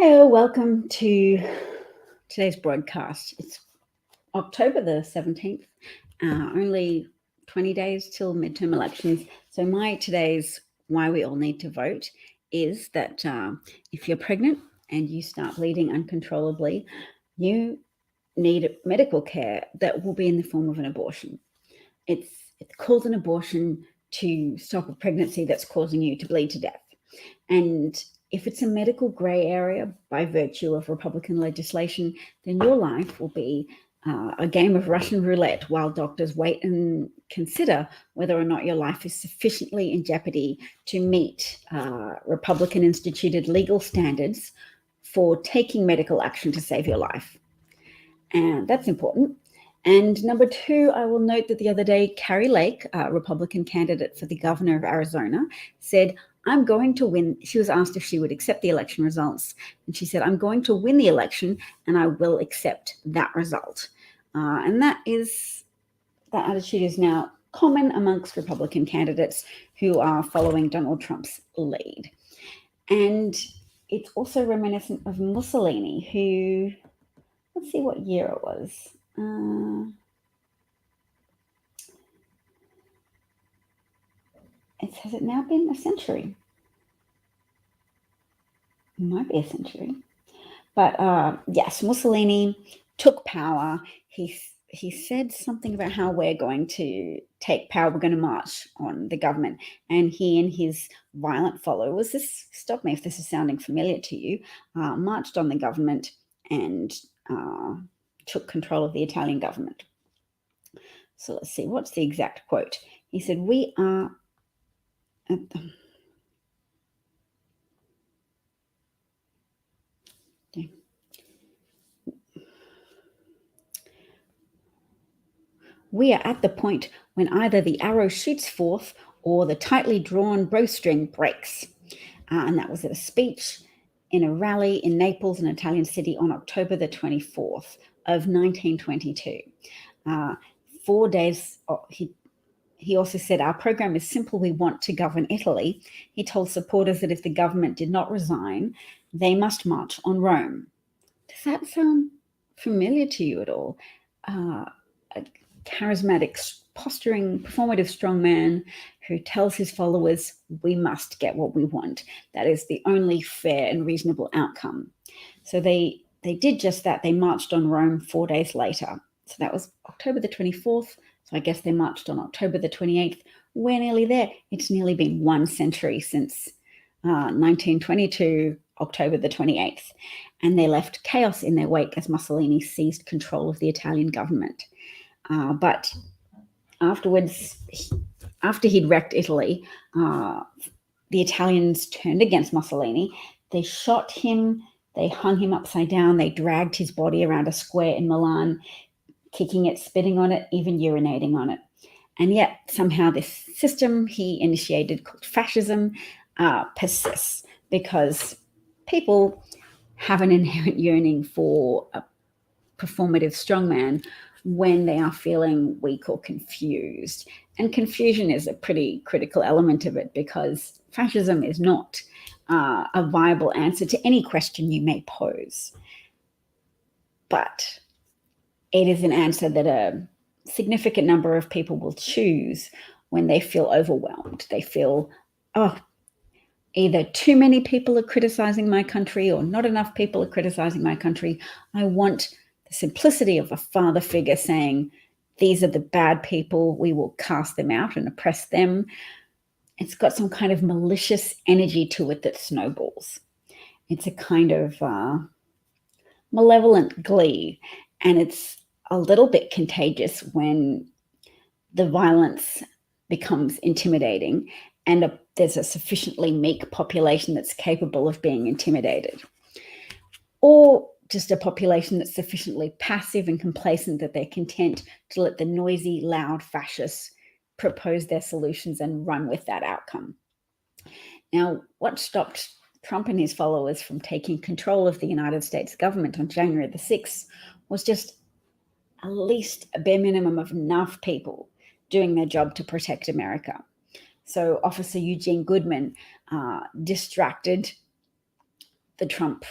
Hello, welcome to today's broadcast. It's October the 17th, only 20 days till midterm elections. So today's why we all need to vote is that if you're pregnant and you start bleeding uncontrollably, you need medical care that will be in the form of an abortion. It's called an abortion to stop a pregnancy that's causing you to bleed to death. And if it's a medical grey area by virtue of Republican legislation, then your life will be a game of Russian roulette while doctors wait and consider whether or not your life is sufficiently in jeopardy to meet Republican instituted legal standards for taking medical action to save your life. And that's important. And number two, I will note that the other day, Carrie Lake, a Republican candidate for the governor of Arizona, said, I'm going to win. She was asked if she would accept the election results. And she said, I'm going to win the election and I will accept that result. And that attitude is now common amongst Republican candidates who are following Donald Trump's lead. And it's also reminiscent of Mussolini, who, let's see what year it was. Has it now been a century? It might be a century. But yes, Mussolini took power. He said something about how we're going to take power, we're going to march on the government. And he and his violent followers, stop me if this is sounding familiar to you, marched on the government and took control of the Italian government. So let's see, what's the exact quote? He said, we are at the... We are at the point when either the arrow shoots forth or the tightly drawn bowstring breaks. And that was at a speech in a rally in Naples, an Italian city, on October the 24th of 1922. 4 days, he also said, our program is simple. We want to govern Italy. He told supporters that if the government did not resign, they must march on Rome. Does that sound familiar to you at all? A charismatic, posturing, performative strongman who tells his followers, we must get what we want. That is the only fair and reasonable outcome. So they did just that. They marched on Rome 4 days later. So that was October the 24th. So I guess they marched on October the 28th. We're nearly there. It's nearly been 1 century since 1922, October the 28th. And they left chaos in their wake as Mussolini seized control of the Italian government. But afterwards, after he'd wrecked Italy, the Italians turned against Mussolini. They shot him. They hung him upside down. They dragged his body around a square in Milan, kicking it, spitting on it, even urinating on it. And yet somehow this system he initiated called fascism persists because people have an inherent yearning for a performative strongman when they are feeling weak or confused. And confusion is a pretty critical element of it because fascism is not a viable answer to any question you may pose. But it is an answer that a significant number of people will choose when they feel overwhelmed. They feel, either too many people are criticizing my country or not enough people are criticizing my country. I want the simplicity of a father figure saying, these are the bad people, we will cast them out and oppress them. It's got some kind of malicious energy to it that snowballs. It's a kind of malevolent glee, and it's a little bit contagious when the violence becomes intimidating and there's a sufficiently meek population that's capable of being intimidated. Or just a population that's sufficiently passive and complacent that they're content to let the noisy, loud fascists propose their solutions and run with that outcome. Now, what stopped Trump and his followers from taking control of the United States government on January the 6th was just at least a bare minimum of enough people doing their job to protect America. So Officer Eugene Goodman distracted the Trump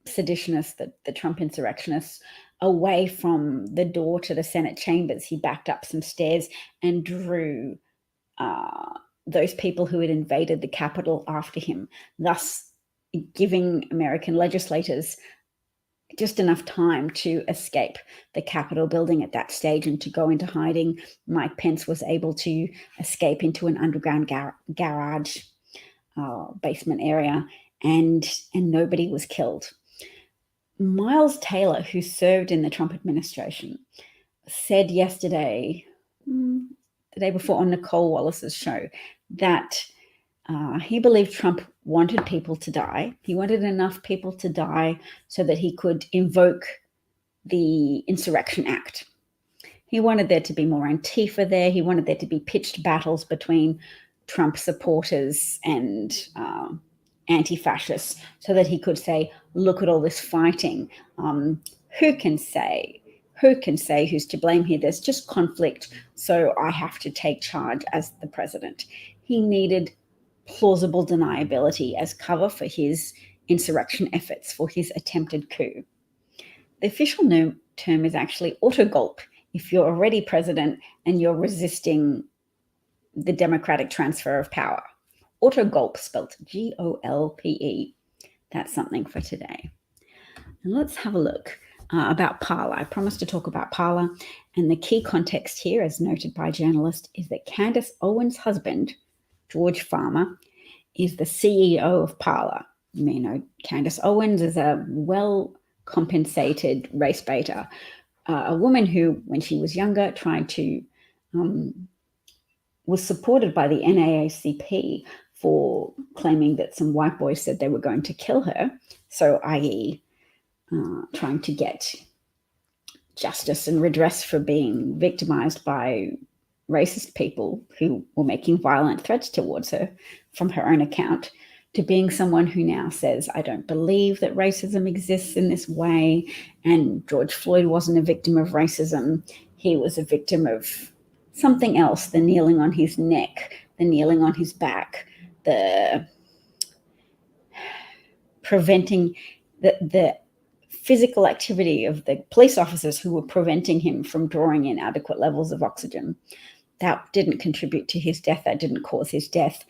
seditionists, the Trump insurrectionists, away from the door to the Senate chambers. He backed up some stairs and drew those people who had invaded the Capitol after him, thus giving American legislators just enough time to escape the Capitol building at that stage and to go into hiding. Mike Pence was able to escape into an underground garage basement area, and nobody was killed. Miles Taylor, who served in the Trump administration, said yesterday, the day before on Nicole Wallace's show, that he believed Trump wanted people to die. He wanted enough people to die so that he could invoke the Insurrection Act. He wanted there to be more Antifa there. He wanted there to be pitched battles between Trump supporters and anti-fascists so that he could say, look at all this fighting. Who can say who's to blame here? There's just conflict, so I have to take charge as the president. He needed plausible deniability as cover for his insurrection efforts, for his attempted coup. The official term is actually autogolp if you're already president and you're resisting the democratic transfer of power. Autogolp, spelled Golpe. That's something for today. And let's have a look about Parler. I promised to talk about Parler, and the key context here, as noted by a journalist, is that Candace Owens' husband, George Farmer, is the CEO of Parler. You know, Candace Owens is a well-compensated race baiter, a woman who, when she was younger, was supported by the NAACP for claiming that some white boys said they were going to kill her. So, i.e., trying to get justice and redress for being victimized by racist people who were making violent threats towards her from her own account, to being someone who now says, I don't believe that racism exists in this way, and George Floyd wasn't a victim of racism. He was a victim of something else, the kneeling on his neck, the kneeling on his back, the preventing the physical activity of the police officers who were preventing him from drawing in adequate levels of oxygen. That didn't contribute to his death. That didn't cause his death.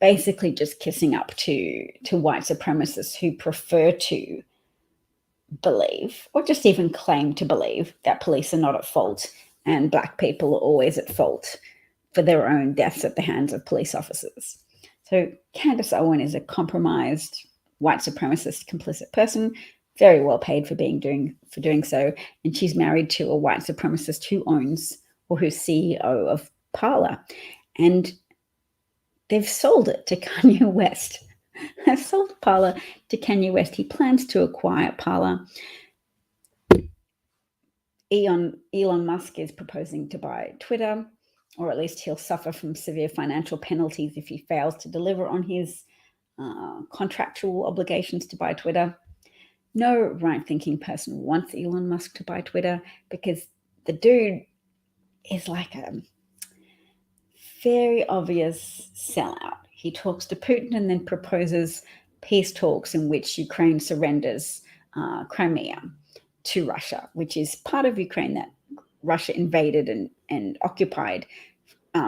Basically just kissing up to white supremacists who prefer to believe, or just even claim to believe, that police are not at fault and Black people are always at fault for their own deaths at the hands of police officers. So Candace Owen is a compromised white supremacist complicit person, very well paid for doing so, and she's married to a white supremacist who owns, or who's CEO of Parler, and they've sold it to Kanye West. They've sold Parler to Kanye West. He plans to acquire Parler. Elon Musk is proposing to buy Twitter, or at least he'll suffer from severe financial penalties if he fails to deliver on his contractual obligations to buy Twitter. No right-thinking person wants Elon Musk to buy Twitter, because the dude is like a very obvious sellout. He talks to Putin and then proposes peace talks in which Ukraine surrenders Crimea to Russia, which is part of Ukraine that Russia invaded and occupied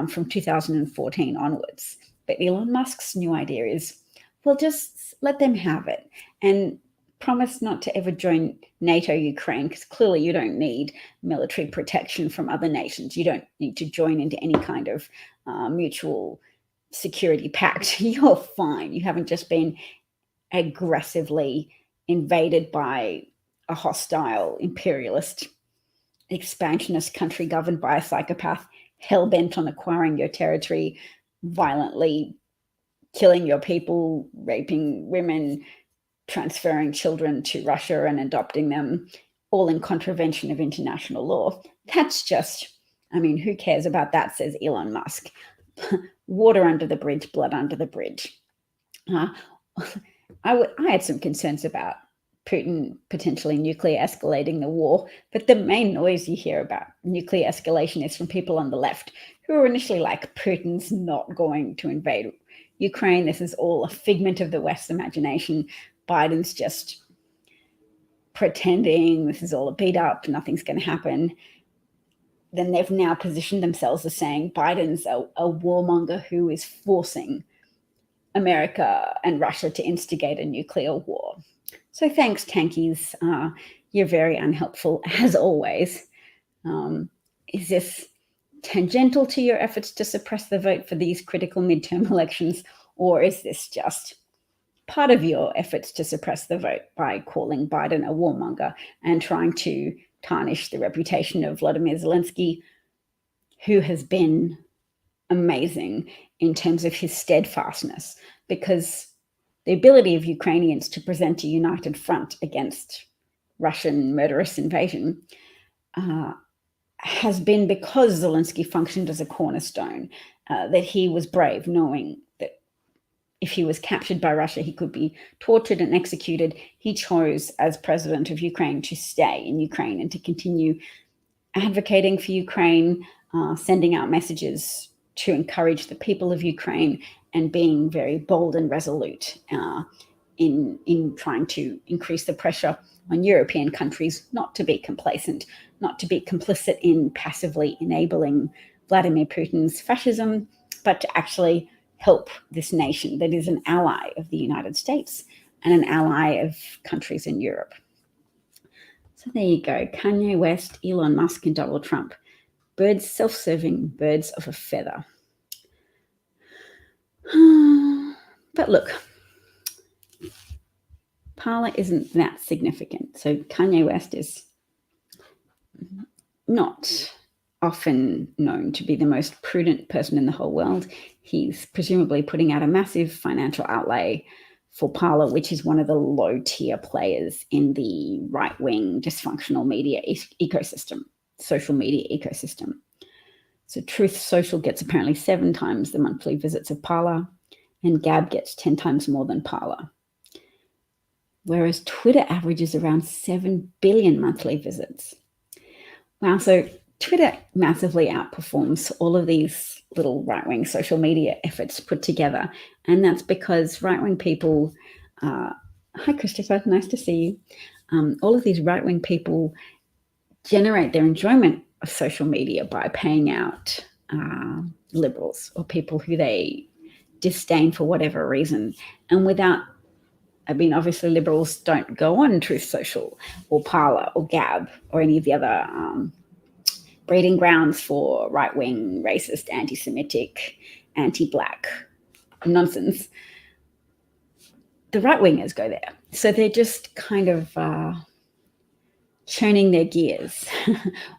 from 2014 onwards. But Elon Musk's new idea is, well, just let them have it and promise not to ever join NATO Ukraine, because clearly you don't need military protection from other nations. You don't need to join into any kind of mutual security pact. You're fine. You haven't just been aggressively invaded by a hostile imperialist expansionist country governed by a psychopath hell-bent on acquiring your territory, violently killing your people, raping women, transferring children to Russia and adopting them, all in contravention of international law. That's just, I mean, who cares about that, says Elon Musk. Water under the bridge, blood under the bridge. I had some concerns about Putin potentially nuclear escalating the war, but the main noise you hear about nuclear escalation is from people on the left who were initially like, Putin's not going to invade Ukraine. This is all a figment of the West's imagination. Biden's just pretending this is all a beat up, nothing's going to happen, then they've now positioned themselves as saying Biden's a warmonger who is forcing America and Russia to instigate a nuclear war. So thanks, tankies. You're very unhelpful, as always. Is this tangential to your efforts to suppress the vote for these critical midterm elections, or is this just part of your efforts to suppress the vote by calling Biden a warmonger and trying to tarnish the reputation of Vladimir Zelensky, who has been amazing in terms of his steadfastness? Because the ability of Ukrainians to present a united front against Russian murderous invasion has been because Zelensky functioned as a cornerstone, that he was brave, knowing that if he was captured by Russia, he could be tortured and executed. He chose, as president of Ukraine, to stay in Ukraine and to continue advocating for Ukraine, sending out messages to encourage the people of Ukraine, and being very bold and resolute in trying to increase the pressure on European countries not to be complacent, not to be complicit in passively enabling Vladimir Putin's fascism, but to actually help this nation that is an ally of the United States and an ally of countries in Europe. So there you go. Kanye West, Elon Musk, and Donald Trump. Birds, self-serving birds of a feather. But look, Parler isn't that significant. So Kanye West is not often known to be the most prudent person in the whole world. He's presumably putting out a massive financial outlay for Parler, which is one of the low-tier players in the right-wing dysfunctional media ecosystem, social media ecosystem. So Truth Social gets apparently 7 times the monthly visits of Parler, and Gab gets 10 times more than Parler. Whereas Twitter averages around 7 billion monthly visits. Wow, so Twitter massively outperforms all of these little right-wing social media efforts put together. And that's because right-wing people, hi Christopher, nice to see you. All of these right-wing people generate their enjoyment of social media by paying out liberals or people who they disdain for whatever reason. And obviously liberals don't go on Truth Social or Parler or Gab or any of the other breeding grounds for right-wing, racist, anti-Semitic, anti-Black nonsense. The right-wingers go there. So they're just kind of churning their gears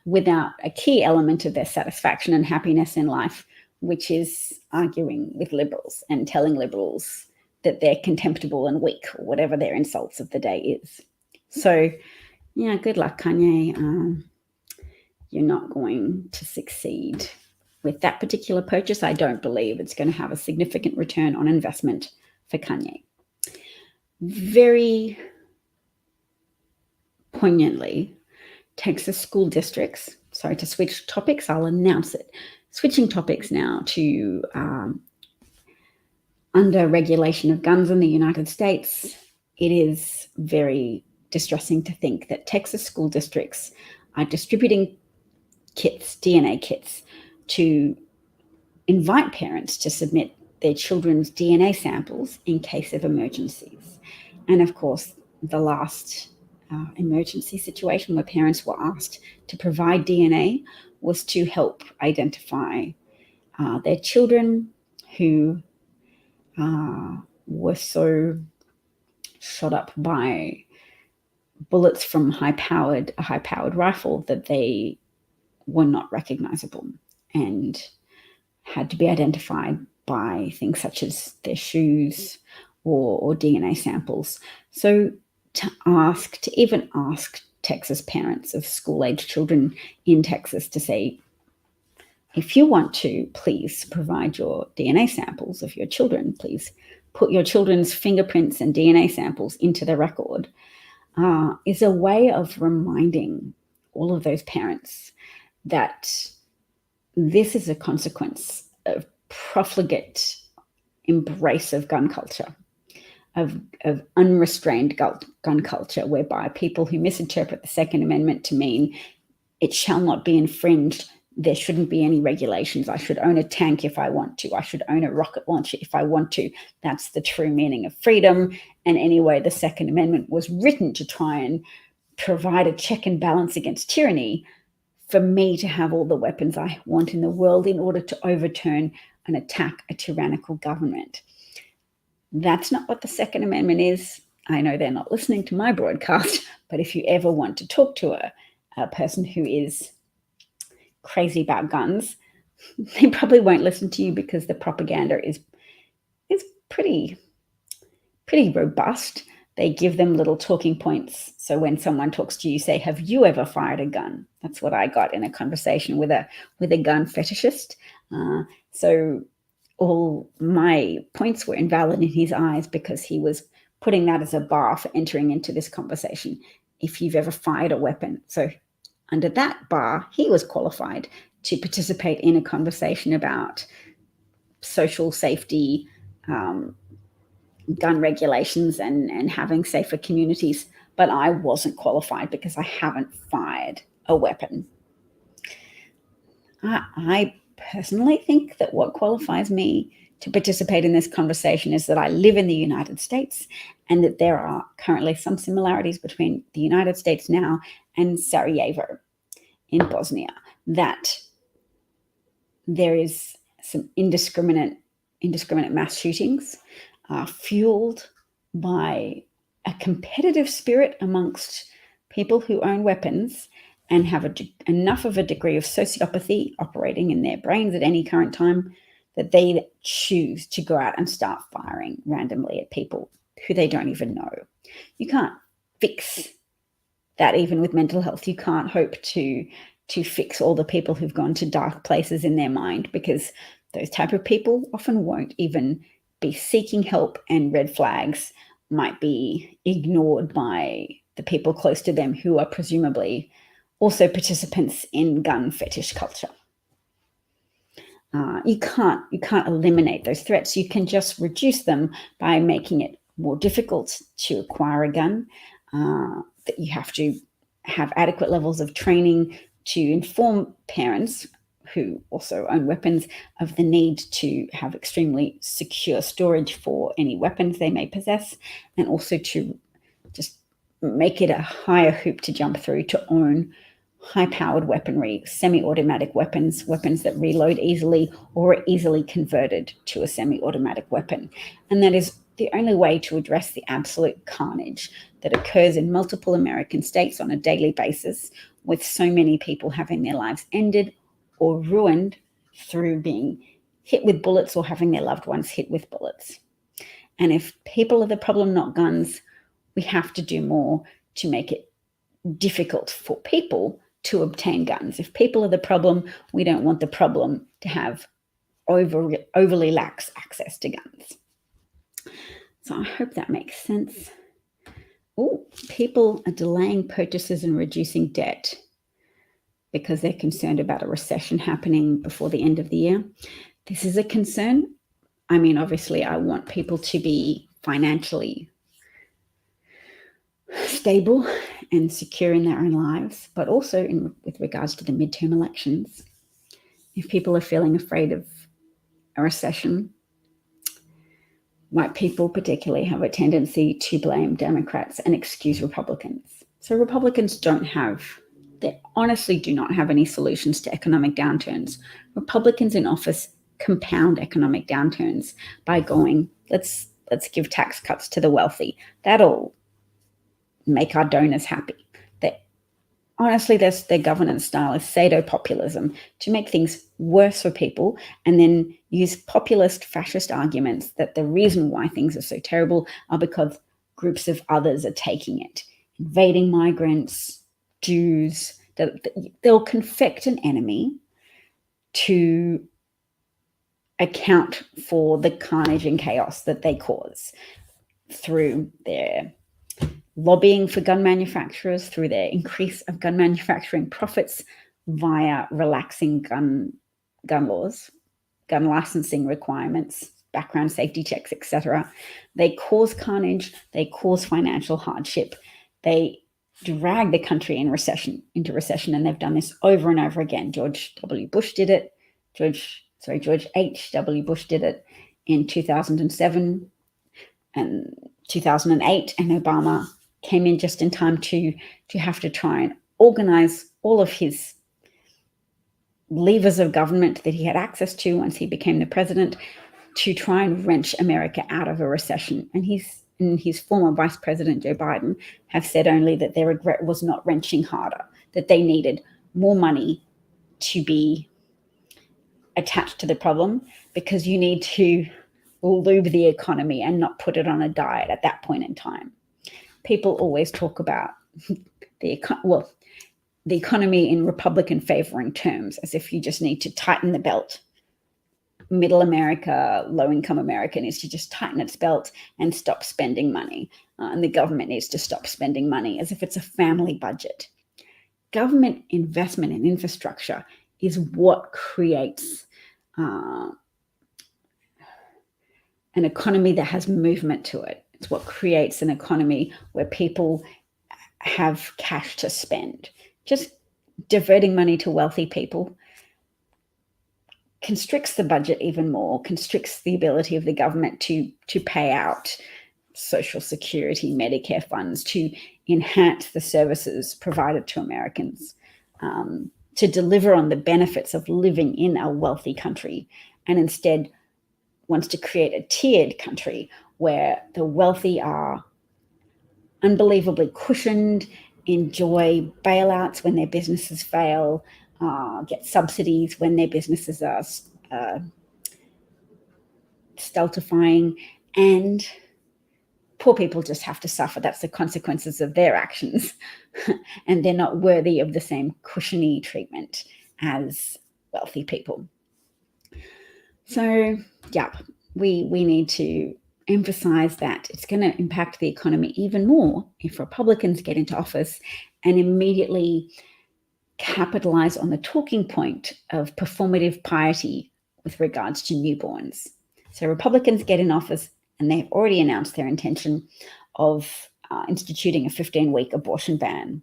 without a key element of their satisfaction and happiness in life, which is arguing with liberals and telling liberals that they're contemptible and weak, or whatever their insults of the day is. So, yeah, good luck, Kanye. You're not going to succeed with that particular purchase. I don't believe it's going to have a significant return on investment for Kanye. Very poignantly, Texas school districts, sorry to switch topics, I'll announce it. Switching topics now to under regulation of guns in the United States, it is very distressing to think that Texas school districts are distributing kits, DNA kits, to invite parents to submit their children's DNA samples in case of emergencies. And of course, the last emergency situation where parents were asked to provide DNA was to help identify their children who were so shot up by bullets from a high-powered rifle that they were not recognizable and had to be identified by things such as their shoes or DNA samples. So to even ask Texas parents of school-age children in Texas to say, if you want to, please provide your DNA samples of your children, please put your children's fingerprints and DNA samples into the record, is a way of reminding all of those parents that this is a consequence of profligate embrace of gun culture, of unrestrained gun culture, whereby people who misinterpret the Second Amendment to mean it shall not be infringed, there shouldn't be any regulations, I should own a tank if I want to, I should own a rocket launcher if I want to, that's the true meaning of freedom. And anyway, the Second Amendment was written to try and provide a check and balance against tyranny, for me to have all the weapons I want in the world in order to overturn and attack a tyrannical government. That's not what the Second Amendment is. I know they're not listening to my broadcast, but if you ever want to talk to a person who is crazy about guns, they probably won't listen to you, because the propaganda is pretty robust. They give them little talking points. So when someone talks to you, say, have you ever fired a gun? That's what I got in a conversation with a gun fetishist. So all my points were invalid in his eyes, because he was putting that as a bar for entering into this conversation. If you've ever fired a weapon. So under that bar, he was qualified to participate in a conversation about social safety, gun regulations, and having safer communities. But I wasn't qualified because I haven't fired a weapon. I personally think that what qualifies me to participate in this conversation is that I live in the United States, and that there are currently some similarities between the United States now and Sarajevo in Bosnia, that there is some indiscriminate mass shootings, fueled by a competitive spirit amongst people who own weapons and have enough of a degree of sociopathy operating in their brains at any current time that they choose to go out and start firing randomly at people who they don't even know. You can't fix that even with mental health. You can't hope to fix all the people who've gone to dark places in their mind, because those type of people often won't even be seeking help, and red flags might be ignored by the people close to them who are presumably also participants in gun fetish culture. You can't eliminate those threats. You can just reduce them by making it more difficult to acquire a gun. That you have to have adequate levels of training to inform parents who also own weapons of the need to have extremely secure storage for any weapons they may possess, and also to just make it a higher hoop to jump through to own high-powered weaponry, semi-automatic weapons that reload easily or are easily converted to a semi-automatic weapon. And that is the only way to address the absolute carnage that occurs in multiple American states on a daily basis, with so many people having their lives ended or ruined through being hit with bullets or having their loved ones hit with bullets. And if people are the problem, not guns, we have to do more to make it difficult for people to obtain guns. If people are the problem, we don't want the problem to have overly lax access to guns. So I hope that makes sense. Oh, people are delaying purchases and reducing debt because they're concerned about a recession happening before the end of the year. This is a concern. I mean, obviously, I want people to be financially stable and secure in their own lives, but also with regards to the midterm elections. If people are feeling afraid of a recession, white people particularly have a tendency to blame Democrats and excuse Republicans. So Republicans they honestly do not have any solutions to economic downturns. Republicans in office compound economic downturns by going, let's give tax cuts to the wealthy. That'll make our donors happy. Honestly, their governance style is pseudo-populism, to make things worse for people and then use populist fascist arguments that the reason why things are so terrible are because groups of others are taking it. Invading migrants, Jews, they'll confect an enemy to account for the carnage and chaos that they cause through their lobbying for gun manufacturers, through their increase of gun manufacturing profits via relaxing gun laws, gun licensing requirements, background safety checks, etc. They cause carnage, they cause financial hardship, they drag the country into recession, and they've done this over and over again. George H.W. Bush did it in 2007 and 2008, and Obama came in just in time to have to try and organize all of his levers of government that he had access to once he became the president to try and wrench America out of a recession. And his former vice president, Joe Biden, have said only that their regret was not wrenching harder, that they needed more money to be attached to the problem, because you need to lube the economy and not put it on a diet at that point in time. People always talk about the economy in Republican favoring terms, as if you just need to tighten the belt. Middle America, low-income America needs to just tighten its belt and stop spending money. And the government needs to stop spending money, as if it's a family budget. Government investment in infrastructure is what creates an economy that has movement to it. It's what creates an economy where people have cash to spend. Just diverting money to wealthy people constricts the budget even more, constricts the ability of the government to pay out Social Security, Medicare funds, to enhance the services provided to Americans, to deliver on the benefits of living in a wealthy country, and instead wants to create a tiered country where the wealthy are unbelievably cushioned, enjoy bailouts when their businesses fail, get subsidies when their businesses are stultifying, and poor people just have to suffer. That's the consequences of their actions. And they're not worthy of the same cushiony treatment as wealthy people. So, yeah, we need to emphasize that it's going to impact the economy even more if Republicans get into office and immediately capitalize on the talking point of performative piety with regards to newborns. So Republicans get in office and they've already announced their intention of instituting a 15-week abortion ban,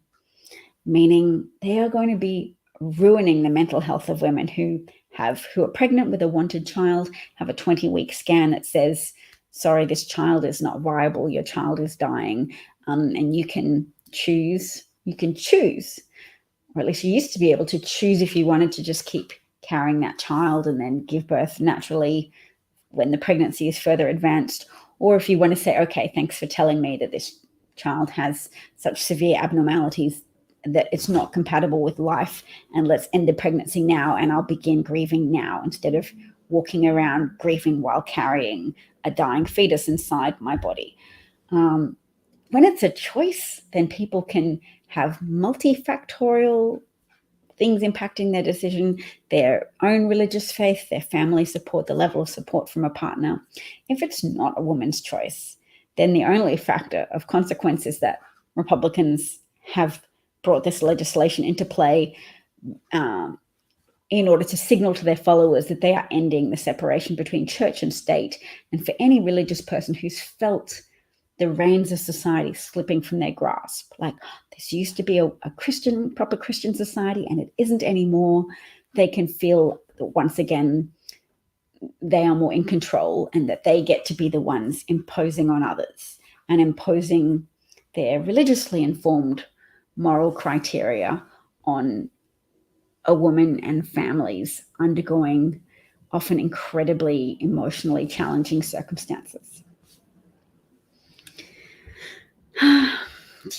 meaning they are going to be ruining the mental health of women who are pregnant with a wanted child, have a 20-week scan that says, sorry, this child is not viable, your child is dying, and you can choose, or at least you used to be able to choose if you wanted to just keep carrying that child and then give birth naturally when the pregnancy is further advanced, or if you want to say, okay, thanks for telling me that this child has such severe abnormalities that it's not compatible with life, and let's end the pregnancy now and I'll begin grieving now, instead of walking around grieving while carrying a dying fetus inside my body. When it's a choice, then people can have multifactorial things impacting their decision, their own religious faith, their family support, the level of support from a partner. If it's not a woman's choice, then the only factor of consequence is that Republicans have brought this legislation into play in order to signal to their followers that they are ending the separation between church and state. And for any religious person who's felt the reins of society slipping from their grasp, like this used to be a proper Christian society and it isn't anymore, they can feel that once again they are more in control and that they get to be the ones imposing on others and imposing their religiously informed moral criteria on a woman and families undergoing often incredibly emotionally challenging circumstances.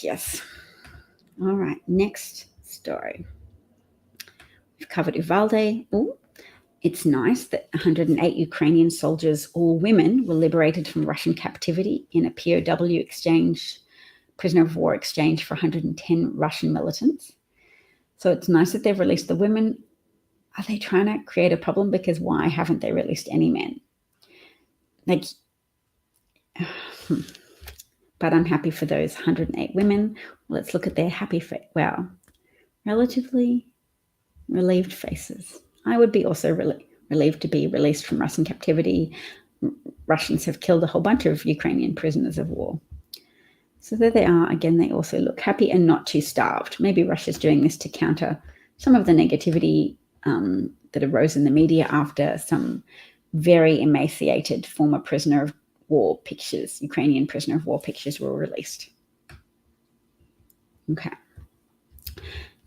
Yes. All right, next story. We've covered Uvalde. Oh, it's nice that 108 Ukrainian soldiers, all women, were liberated from Russian captivity in a POW exchange, prisoner of war exchange for 110 Russian militants. So it's nice that they've released the women. Are they trying to create a problem? Because why haven't they released any men? But I'm happy for those 108 women. Let's look at their happy face. Wow. Relatively relieved faces. I would be also relieved to be released from Russian captivity, Russians have killed a whole bunch of Ukrainian prisoners of war. So there they are. Again, they also look happy and not too starved. Maybe Russia's doing this to counter some of the negativity that arose in the media after some very emaciated former prisoner of war pictures, Ukrainian prisoner of war pictures, were released. Okay.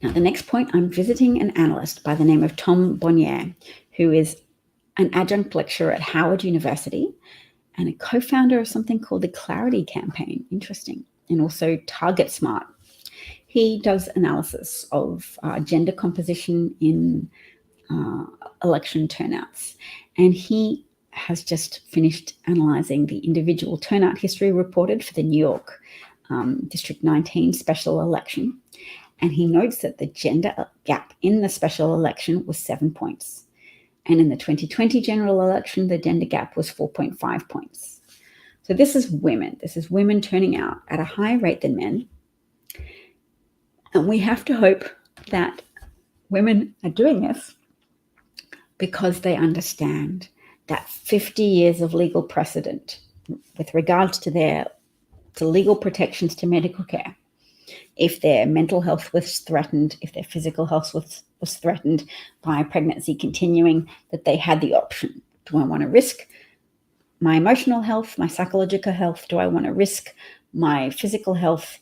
Now, the next point, I'm visiting an analyst by the name of Tom Bonnier, who is an adjunct lecturer at Howard University and a co-founder of something called the Clarity Campaign. Interesting. And also Target Smart. He does analysis of gender composition in election turnouts. And he has just finished analysing the individual turnout history reported for the New York District 19 special election. And he notes that the gender gap in the special election was 7 points. And in the 2020 general election, the gender gap was 4.5 points. So this is women. This is women turning out at a higher rate than men. And we have to hope that women are doing this because they understand that 50 years of legal precedent with regards to legal protections to medical care. If their mental health was threatened, if their physical health was threatened by pregnancy continuing, that they had the option. Do I want to risk my emotional health, my psychological health? Do I want to risk my physical health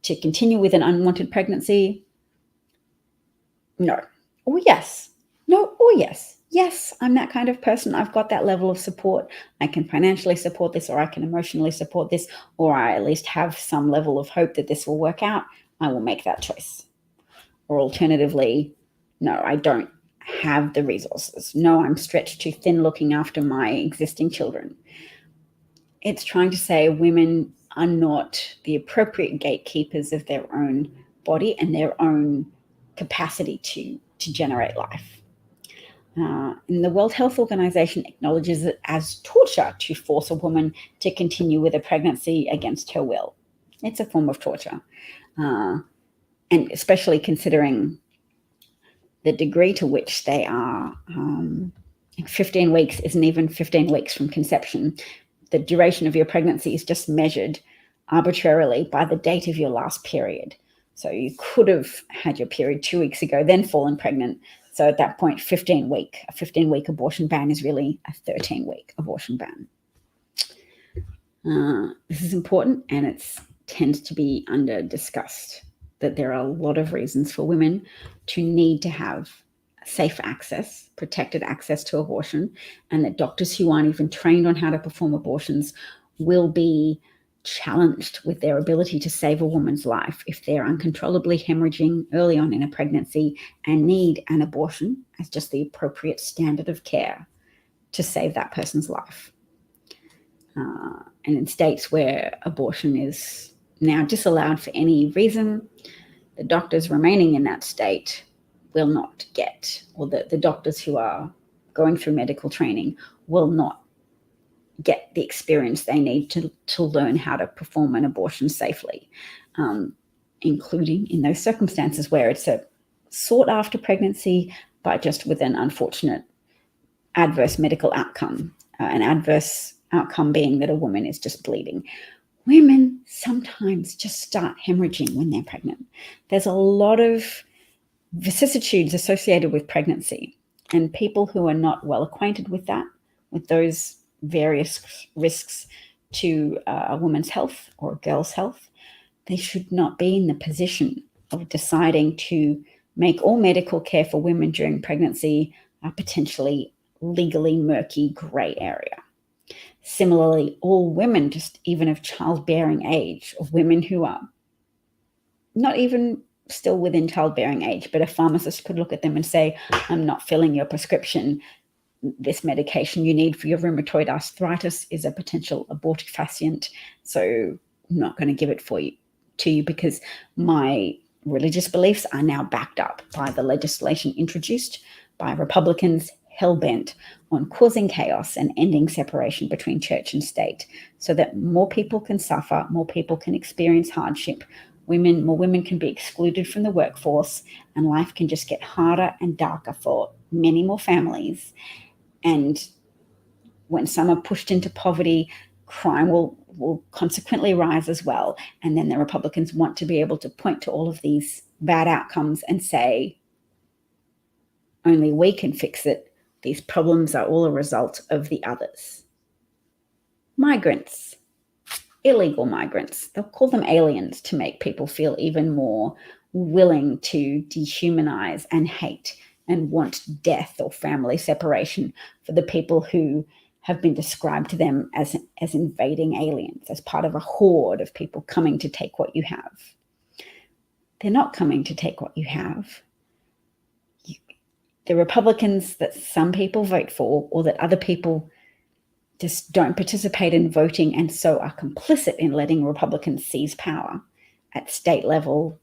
to continue with an unwanted pregnancy? No. Or yes. No or yes. Yes, I'm that kind of person. I've got that level of support. I can financially support this, or I can emotionally support this, or I at least have some level of hope that this will work out. I will make that choice. Or alternatively, no, I don't have the resources. No, I'm stretched too thin looking after my existing children. It's trying to say women are not the appropriate gatekeepers of their own body and their own capacity to generate life. And the World Health Organization acknowledges it as torture to force a woman to continue with a pregnancy against her will. It's a form of torture. And especially considering the degree to which they are, 15 weeks isn't even 15 weeks from conception. The duration of your pregnancy is just measured arbitrarily by the date of your last period. So you could have had your period 2 weeks ago, then fallen pregnant. So at that point, a 15-week abortion ban is really a 13-week abortion ban. This is important, and it tends to be under discussed that there are a lot of reasons for women to need to have safe access, protected access to abortion, and that doctors who aren't even trained on how to perform abortions will be challenged with their ability to save a woman's life if they're uncontrollably hemorrhaging early on in a pregnancy and need an abortion as just the appropriate standard of care to save that person's life. And in states where abortion is now disallowed for any reason, the doctors remaining in that state will not get, or the doctors who are going through medical training will not get the experience they need to learn how to perform an abortion safely, including in those circumstances where it's a sought after pregnancy, but just with an unfortunate adverse medical outcome, an adverse outcome being that a woman is just bleeding. Women sometimes just start hemorrhaging when they're pregnant. There's a lot of vicissitudes associated with pregnancy, and people who are not well acquainted with that, with those various risks to a woman's health or a girl's health, they should not be in the position of deciding to make all medical care for women during pregnancy a potentially legally murky gray area. Similarly, all women, just even of childbearing age, or women who are not even still within childbearing age, but a pharmacist could look at them and say, I'm not filling your prescription. This medication you need for your rheumatoid arthritis is a potential abortifacient, so I'm not going to give it to you because my religious beliefs are now backed up by the legislation introduced by Republicans hell-bent on causing chaos and ending separation between church and state so that more people can suffer, more people can experience hardship, more women can be excluded from the workforce, and life can just get harder and darker for many more families. And when some are pushed into poverty, crime will consequently rise as well. And then the Republicans want to be able to point to all of these bad outcomes and say, only we can fix it. These problems are all a result of the others. Migrants, illegal migrants, they'll call them aliens to make people feel even more willing to dehumanize and hate and want death or family separation for the people who have been described to them as invading aliens, as part of a horde of people coming to take what you have. They're not coming to take what you have. The Republicans that some people vote for, or that other people just don't participate in voting and so are complicit in letting Republicans seize power at state level,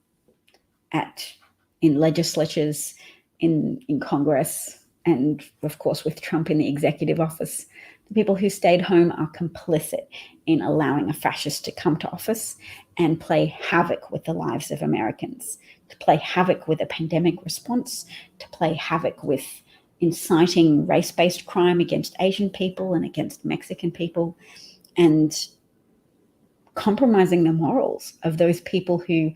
in legislatures, in Congress, and of course with Trump in the executive office. The people who stayed home are complicit in allowing a fascist to come to office and play havoc with the lives of Americans, to play havoc with a pandemic response, to play havoc with inciting race-based crime against Asian people and against Mexican people, and compromising the morals of those people who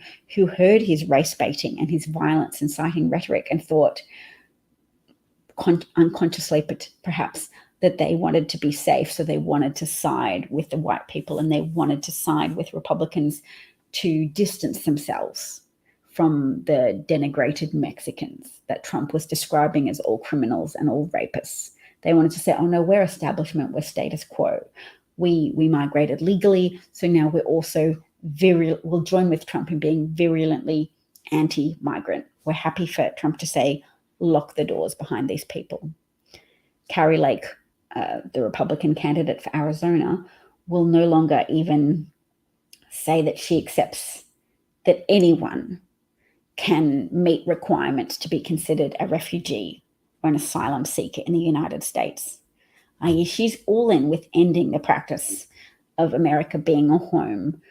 heard his race baiting and his violence inciting rhetoric and thought, unconsciously perhaps, that they wanted to be safe, so they wanted to side with the white people and they wanted to side with Republicans to distance themselves from the denigrated Mexicans that Trump was describing as all criminals and all rapists. They wanted to say, oh no, we're establishment, we're status quo. We migrated legally, so now we're also we'll join with Trump in being virulently anti-migrant. We're happy for Trump to say, lock the doors behind these people. Carrie Lake, the Republican candidate for Arizona, will no longer even say that she accepts that anyone can meet requirements to be considered a refugee or an asylum seeker in the United States. She's all in with ending the practice of America being a home,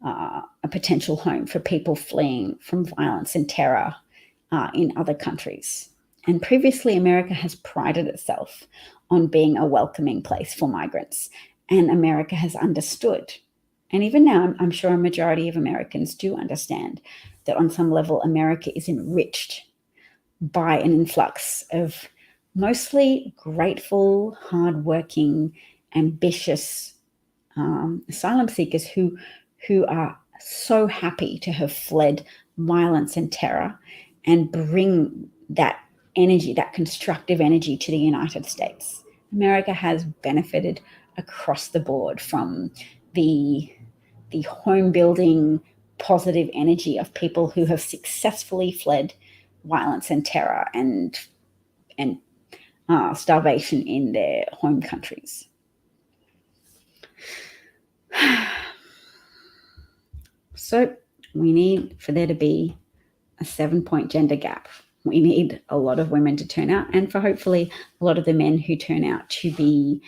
a potential home for people fleeing from violence and terror in other countries. And previously, America has prided itself on being a welcoming place for migrants, and America has understood. And even now, I'm sure a majority of Americans do understand that on some level, America is enriched by an influx of mostly grateful, hardworking, ambitious asylum seekers who are so happy to have fled violence and terror and bring that energy, that constructive energy, to the United States. America has benefited across the board from the home building positive energy of people who have successfully fled violence and terror and starvation in their home countries. So we need for there to be a 7-point gender gap. We need a lot of women to turn out, and for hopefully a lot of the men who turn out to be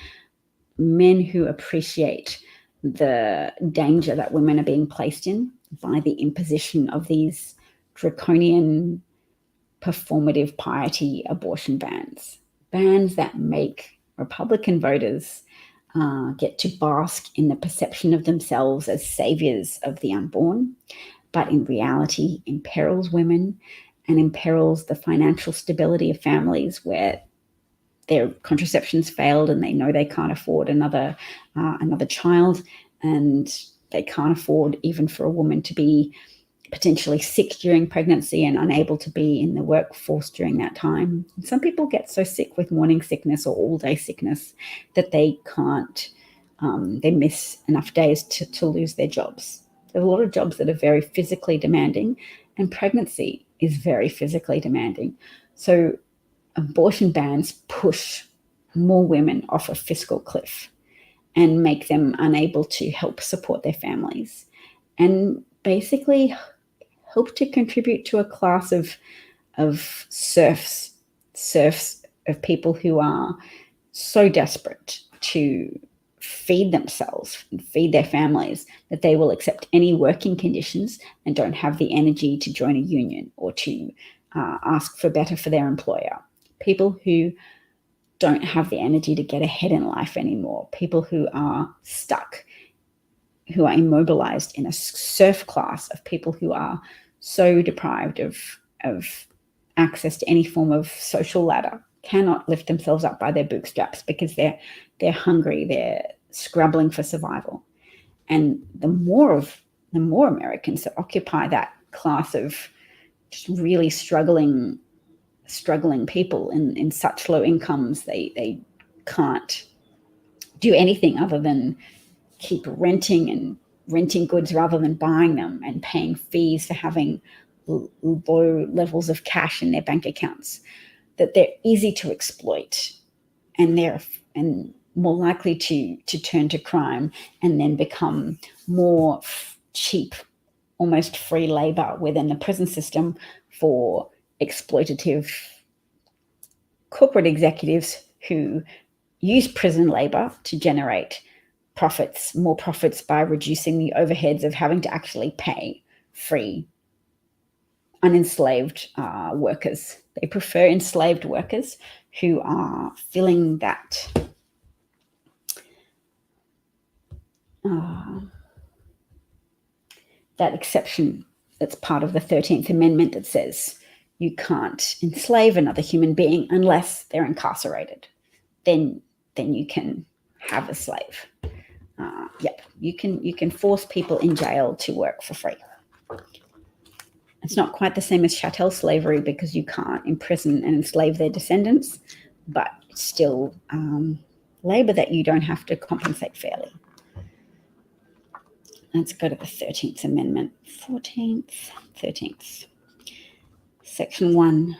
men who appreciate the danger that women are being placed in by the imposition of these draconian performative piety abortion bans that make Republican voters get to bask in the perception of themselves as saviors of the unborn, but in reality imperils women and imperils the financial stability of families where their contraceptions failed and they know they can't afford another child, and they can't afford even for a woman to be potentially sick during pregnancy and unable to be in the workforce during that time. And some people get so sick with morning sickness or all-day sickness that they can't, they miss enough days to lose their jobs. There's a lot of jobs that are very physically demanding, and pregnancy is very physically demanding. So abortion bans push more women off a fiscal cliff and make them unable to help support their families, and basically help to contribute to a class of serfs of people who are so desperate to feed themselves and feed their families that they will accept any working conditions and don't have the energy to join a union or to ask for better for their employer. People who don't have the energy to get ahead in life anymore, people who are stuck, who are immobilized in a surf class of people who are so deprived of access to any form of social ladder, cannot lift themselves up by their bootstraps because they're hungry, they're scrabbling for survival. And the more Americans that occupy that class of just really struggling people in such low incomes, they can't do anything other than keep renting goods rather than buying them, and paying fees for having low levels of cash in their bank accounts, that they're easy to exploit, and they're more likely to turn to crime and then become more cheap, almost free labor within the prison system for exploitative corporate executives who use prison labor to generate more profits by reducing the overheads of having to actually pay free unenslaved workers. They prefer enslaved workers who are filling that that exception that's part of the 13th Amendment that says you can't enslave another human being unless they're incarcerated. Then you can have a slave. You can force people in jail to work for free. It's not quite the same as chattel slavery because you can't imprison and enslave their descendants, but it's still labor that you don't have to compensate fairly. Let's go to the 13th Amendment. 13th. Section 1.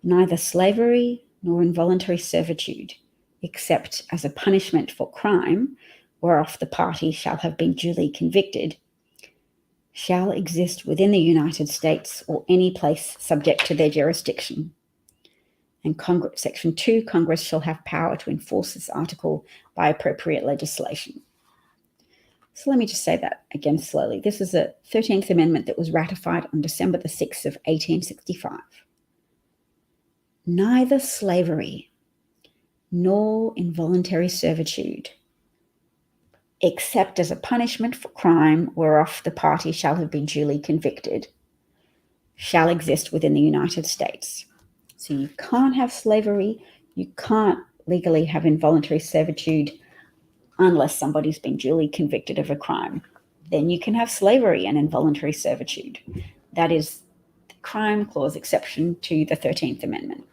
Neither slavery nor involuntary servitude, except as a punishment for crime whereof the party shall have been duly convicted, shall exist within the United States or any place subject to their jurisdiction. And Section 2, Congress shall have power to enforce this article by appropriate legislation. So let me just say that again slowly. This is a 13th Amendment that was ratified on December the 6th of 1865. Neither slavery nor involuntary servitude, except as a punishment for crime whereof the party shall have been duly convicted, shall exist within the United States. So you can't have slavery, you can't legally have involuntary servitude unless somebody's been duly convicted of a crime. Then you can have slavery and involuntary servitude. That is the crime clause exception to the 13th Amendment.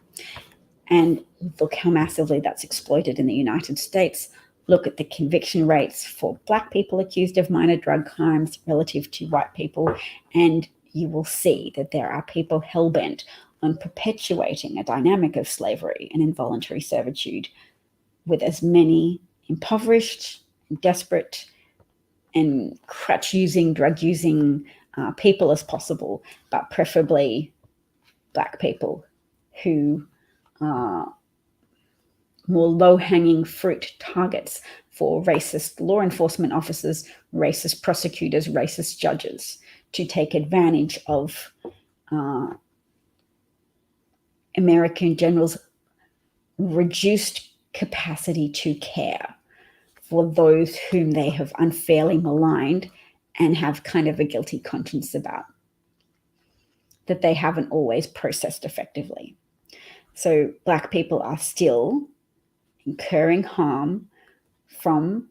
And look how massively that's exploited in the United States. Look at the conviction rates for Black people accused of minor drug crimes relative to white people, and you will see that there are people hell-bent on perpetuating a dynamic of slavery and involuntary servitude with as many impoverished, desperate, and crutch-using, drug-using people as possible, but preferably Black people who are more low-hanging fruit targets for racist law enforcement officers, racist prosecutors, racist judges to take advantage of American generals' reduced capacity to care for those whom they have unfairly maligned and have kind of a guilty conscience about, that they haven't always processed effectively. So Black people are still incurring harm from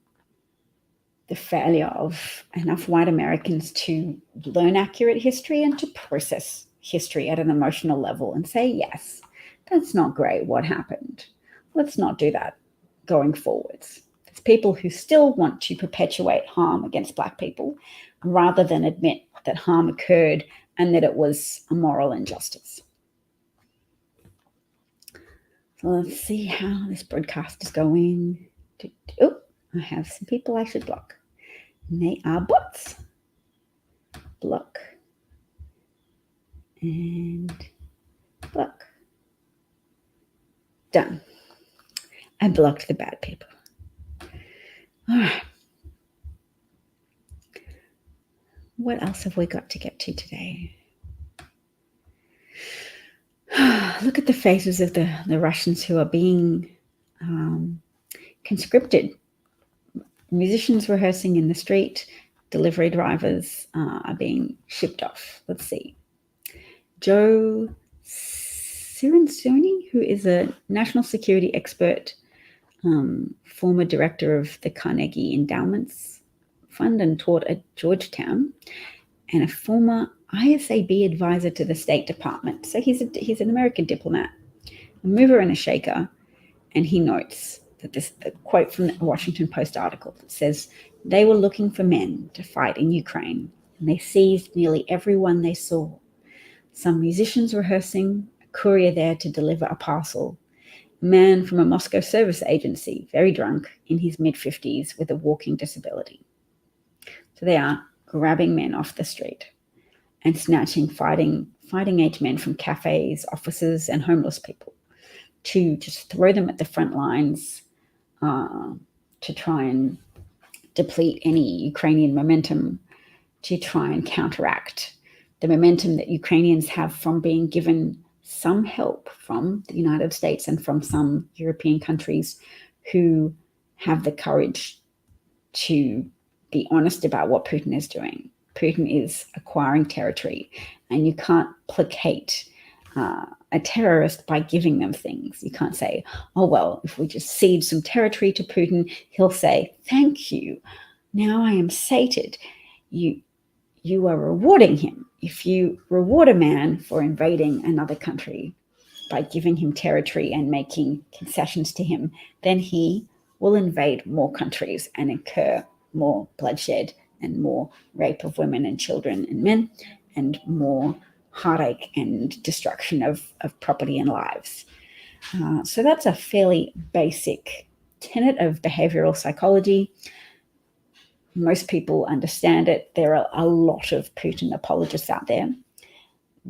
the failure of enough white Americans to learn accurate history and to process history at an emotional level and say, yes, that's not great what happened. Let's not do that going forwards. There's people who still want to perpetuate harm against Black people rather than admit that harm occurred and that it was a moral injustice. So let's see how this broadcast is going. Oh, I have some people I should block. And they are bots. Block. And block. Done. I blocked the bad people. All right. What else have we got to get to today? Look at the faces of the Russians who are being conscripted. Musicians rehearsing in the street, delivery drivers are being shipped off. Let's see. Joe Cirincione, who is a national security expert, former director of the Carnegie Endowments Fund and taught at Georgetown, and a former ISAB advisor to the State Department. So he's an American diplomat, a mover and a shaker, and he notes that this a quote from the Washington Post article that says, "They were looking for men to fight in Ukraine, and they seized nearly everyone they saw. Some musicians rehearsing, a courier there to deliver a parcel, a man from a Moscow service agency, very drunk, in his mid-50s with a walking disability." So they are grabbing men off the street and snatching fighting-age men from cafes, offices, and homeless people to just throw them at the front lines to try and deplete any Ukrainian momentum, to try and counteract the momentum that Ukrainians have from being given some help from the United States and from some European countries who have the courage to be honest about what Putin is doing. Putin is acquiring territory, and you can't placate a terrorist by giving them things. You can't say, oh, well, if we just cede some territory to Putin, he'll say, thank you. Now I am sated. You are rewarding him. If you reward a man for invading another country by giving him territory and making concessions to him, then he will invade more countries and incur more bloodshed and more rape of women and children and men and more heartache and destruction of property and lives. So that's a fairly basic tenet of behavioral psychology. Most people understand it. There are a lot of Putin apologists out there,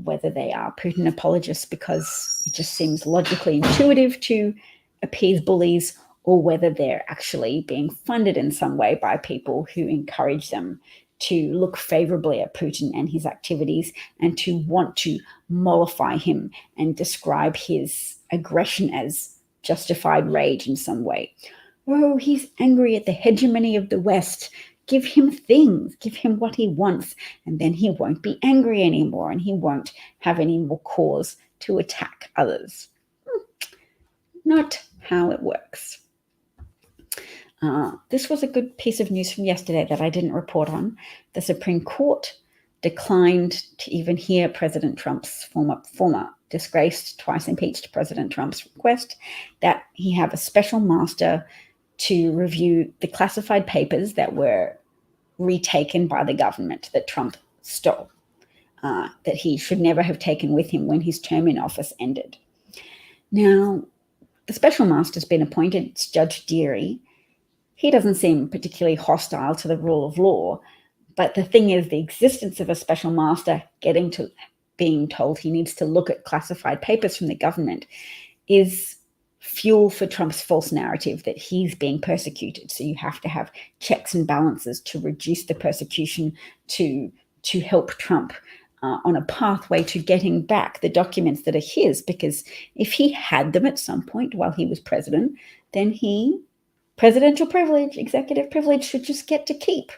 whether they are Putin apologists because it just seems logically intuitive to appease bullies, or whether they're actually being funded in some way by people who encourage them to look favorably at Putin and his activities and to want to mollify him and describe his aggression as justified rage in some way. Oh, he's angry at the hegemony of the West. Give him things, give him what he wants, and then he won't be angry anymore and he won't have any more cause to attack others. Not how it works. This was a good piece of news from yesterday that I didn't report on. The Supreme Court declined to even hear President Trump's former disgraced, twice impeached President Trump's request that he have a special master to review the classified papers that were retaken by the government that Trump stole, that he should never have taken with him when his term in office ended. Now, the special master's been appointed. It's Judge Deary. He doesn't seem particularly hostile to the rule of law, but the thing is, the existence of a special master being told he needs to look at classified papers from the government is fuel for Trump's false narrative that he's being persecuted. So you have to have checks and balances to reduce the persecution, to help Trump on a pathway to getting back the documents that are his, because if he had them at some point while he was president, then presidential privilege, executive privilege, should just get to keep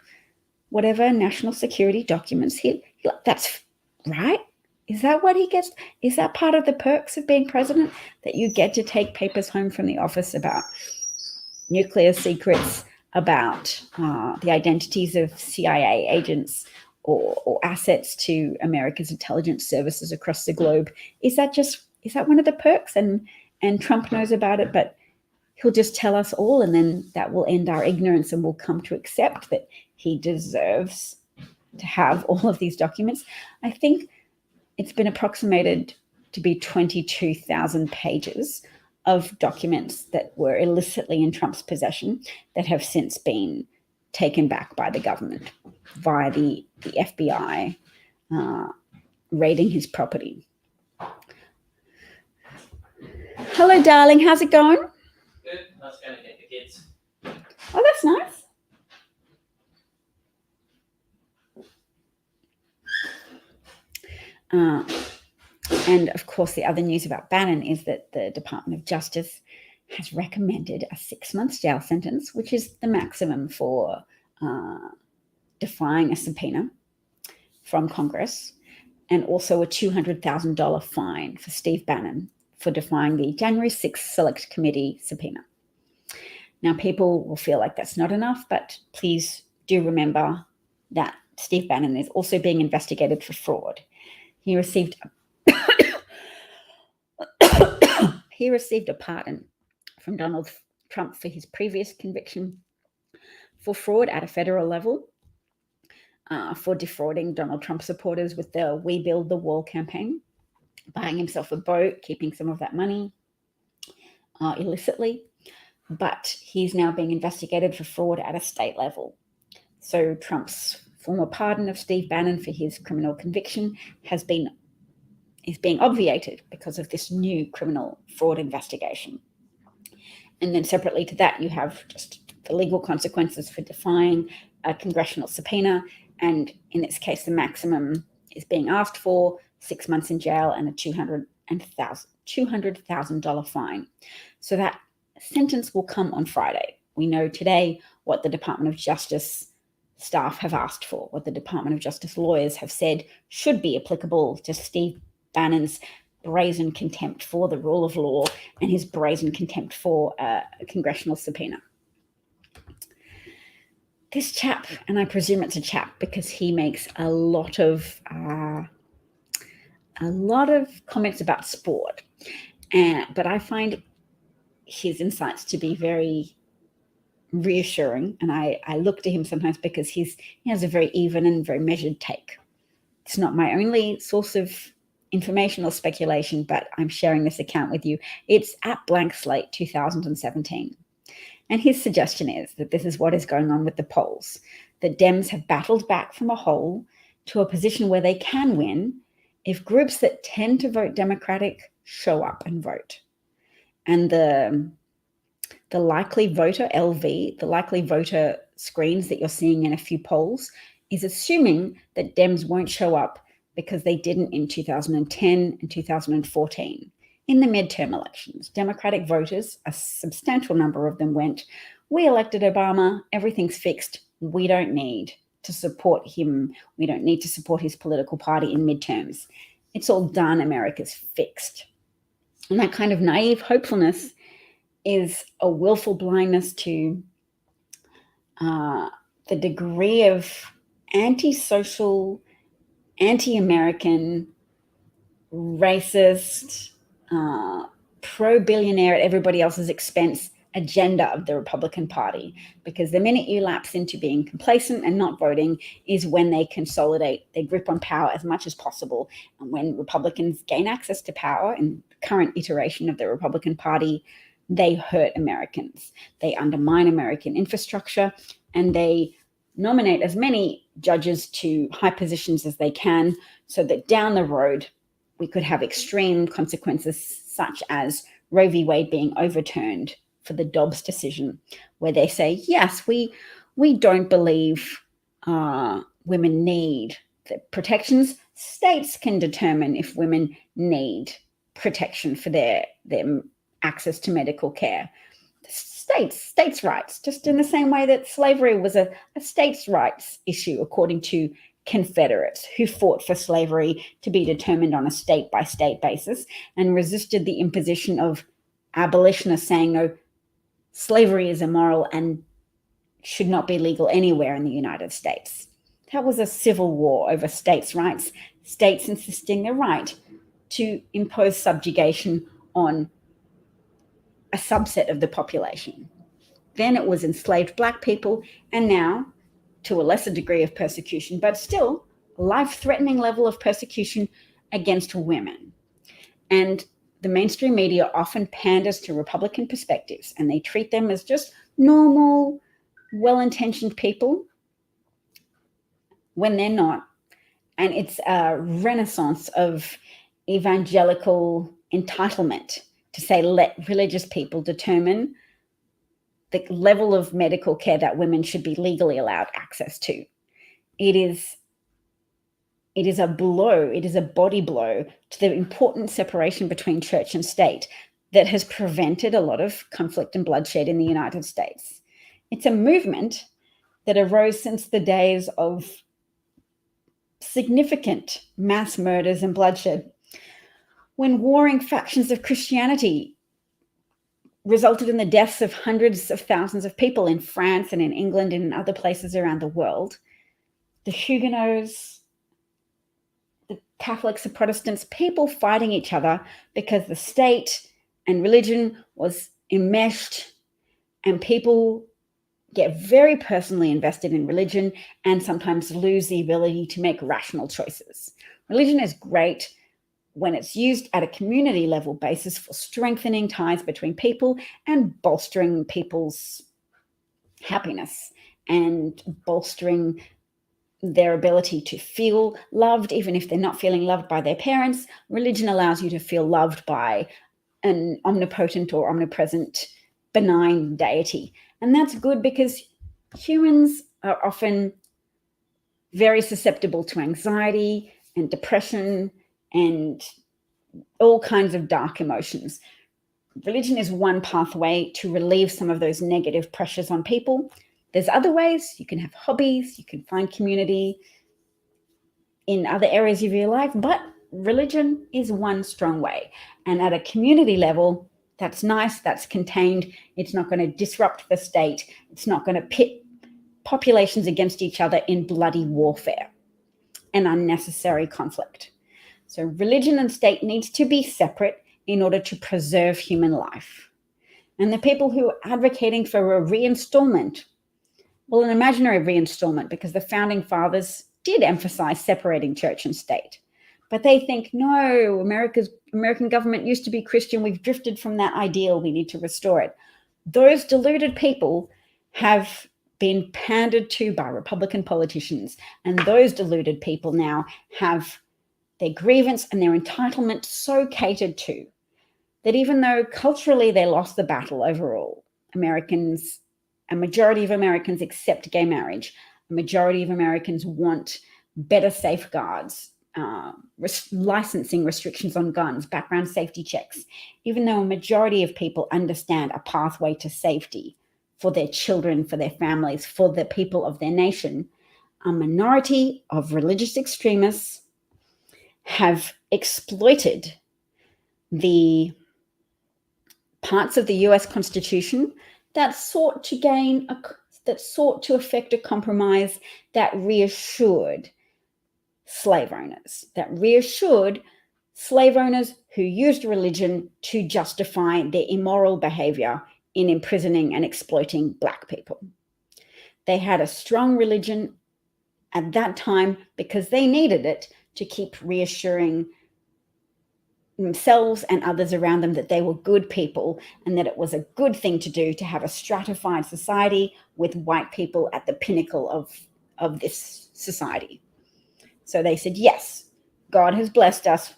whatever national security documents that's right. Is that what he gets? Is that part of the perks of being president, that you get to take papers home from the office about nuclear secrets, about the identities of CIA agents or assets to America's intelligence services across the globe? Is that one of the perks? And Trump knows about it, but he'll just tell us all, and then that will end our ignorance and we'll come to accept that he deserves to have all of these documents. I think it's been approximated to be 22,000 pages of documents that were illicitly in Trump's possession that have since been taken back by the government via the FBI raiding his property. Hello, darling. How's it going? Good. I was going to get the kids. Oh, that's nice. And of course, the other news about Bannon is that the Department of Justice has recommended a 6-month jail sentence, which is the maximum for defying a subpoena from Congress, and also a $200,000 fine for Steve Bannon for defying the January 6th Select Committee subpoena. Now, people will feel like that's not enough, but please do remember that Steve Bannon is also being investigated for fraud. He received a pardon from Donald Trump for his previous conviction for fraud at a federal level, for defrauding Donald Trump supporters with the We Build the Wall campaign, buying himself a boat, keeping some of that money illicitly. But he's now being investigated for fraud at a state level. So Trump's former pardon of Steve Bannon for his criminal conviction is being obviated because of this new criminal fraud investigation. And then separately to that, you have just the legal consequences for defying a congressional subpoena. And in this case, the maximum is being asked for 6 months in jail and a $200,000 fine. So that sentence will come on Friday. We know today what the Department of Justice staff have asked for, what the Department of Justice lawyers have said should be applicable to Steve Bannon's brazen contempt for the rule of law and his brazen contempt for a congressional subpoena. This chap, and I presume it's a chap because he makes a lot of comments about sport, but I find his insights to be very reassuring, and I look to him sometimes because he has a very even and very measured take. It's not my only source of information or speculation, but I'm sharing this account with you. It's at Blank Slate 2017. And his suggestion is that this is what is going on with the polls, that Dems have battled back from a hole to a position where they can win if groups that tend to vote Democratic show up and vote. And the likely voter, LV, the likely voter screens that you're seeing in a few polls is assuming that Dems won't show up because they didn't in 2010 and 2014. In the midterm elections, Democratic voters, a substantial number of them went, we elected Obama, everything's fixed, we don't need to support him, we don't need to support his political party in midterms. It's all done, America's fixed. And that kind of naive hopefulness is a willful blindness to the degree of antisocial, anti-American, racist, pro-billionaire at everybody else's expense agenda of the Republican Party. Because the minute you lapse into being complacent and not voting is when they consolidate their grip on power as much as possible. And when Republicans gain access to power in the current iteration of the Republican Party, they hurt Americans. They undermine American infrastructure, and they nominate as many judges to high positions as they can so that down the road we could have extreme consequences such as Roe v. Wade being overturned for the Dobbs decision, where they say, yes, we don't believe women need the protections. States can determine if women need protection for their access to medical care. States' rights, just in the same way that slavery was a states' rights issue, according to Confederates who fought for slavery to be determined on a state-by-state basis and resisted the imposition of abolitionists saying, no, slavery is immoral and should not be legal anywhere in the United States. That was a civil war over states' rights, states insisting their right to impose subjugation on a subset of the population. Then it was enslaved Black people, and now, to a lesser degree of persecution, but still a life-threatening level of persecution against women. And the mainstream media often panders to Republican perspectives, and they treat them as just normal, well-intentioned people when they're not. And it's a renaissance of evangelical entitlement to say, let religious people determine the level of medical care that women should be legally allowed access to. It is a blow, it is a body blow to the important separation between church and state that has prevented a lot of conflict and bloodshed in the United States. It's a movement that arose since the days of significant mass murders and bloodshed, when warring factions of Christianity resulted in the deaths of hundreds of thousands of people in France and in England and in other places around the world. The Huguenots, the Catholics, the Protestants, people fighting each other because the state and religion was enmeshed, and people get very personally invested in religion and sometimes lose the ability to make rational choices. Religion is great when it's used at a community level basis for strengthening ties between people and bolstering people's happiness and bolstering their ability to feel loved, even if they're not feeling loved by their parents. Religion allows you to feel loved by an omnipotent or omnipresent benign deity. And that's good because humans are often very susceptible to anxiety and depression and all kinds of dark emotions. Religion is one pathway to relieve some of those negative pressures on people. There's other ways. You can have hobbies, you can find community in other areas of your life, but religion is one strong way. And at a community level, that's nice, that's contained. It's not going to disrupt the state. It's not going to pit populations against each other in bloody warfare and unnecessary conflict. So religion and state needs to be separate in order to preserve human life. And the people who are advocating for a reinstallment, well, an imaginary reinstallment, because the founding fathers did emphasize separating church and state. But they think, no, American government used to be Christian. We've drifted from that ideal. We need to restore it. Those deluded people have been pandered to by Republican politicians. And those deluded people now have their grievance and their entitlement so catered to that even though culturally they lost the battle overall, a majority of Americans accept gay marriage. A majority of Americans want better safeguards, licensing restrictions on guns, background safety checks. Even though a majority of people understand a pathway to safety for their children, for their families, for the people of their nation, a minority of religious extremists have exploited the parts of the US Constitution that sought to effect a compromise that reassured slave owners, who used religion to justify their immoral behavior in imprisoning and exploiting Black people. They had a strong religion at that time because they needed it to keep reassuring themselves and others around them that they were good people and that it was a good thing to do to have a stratified society with white people at the pinnacle of this society. So they said, yes, God has blessed us.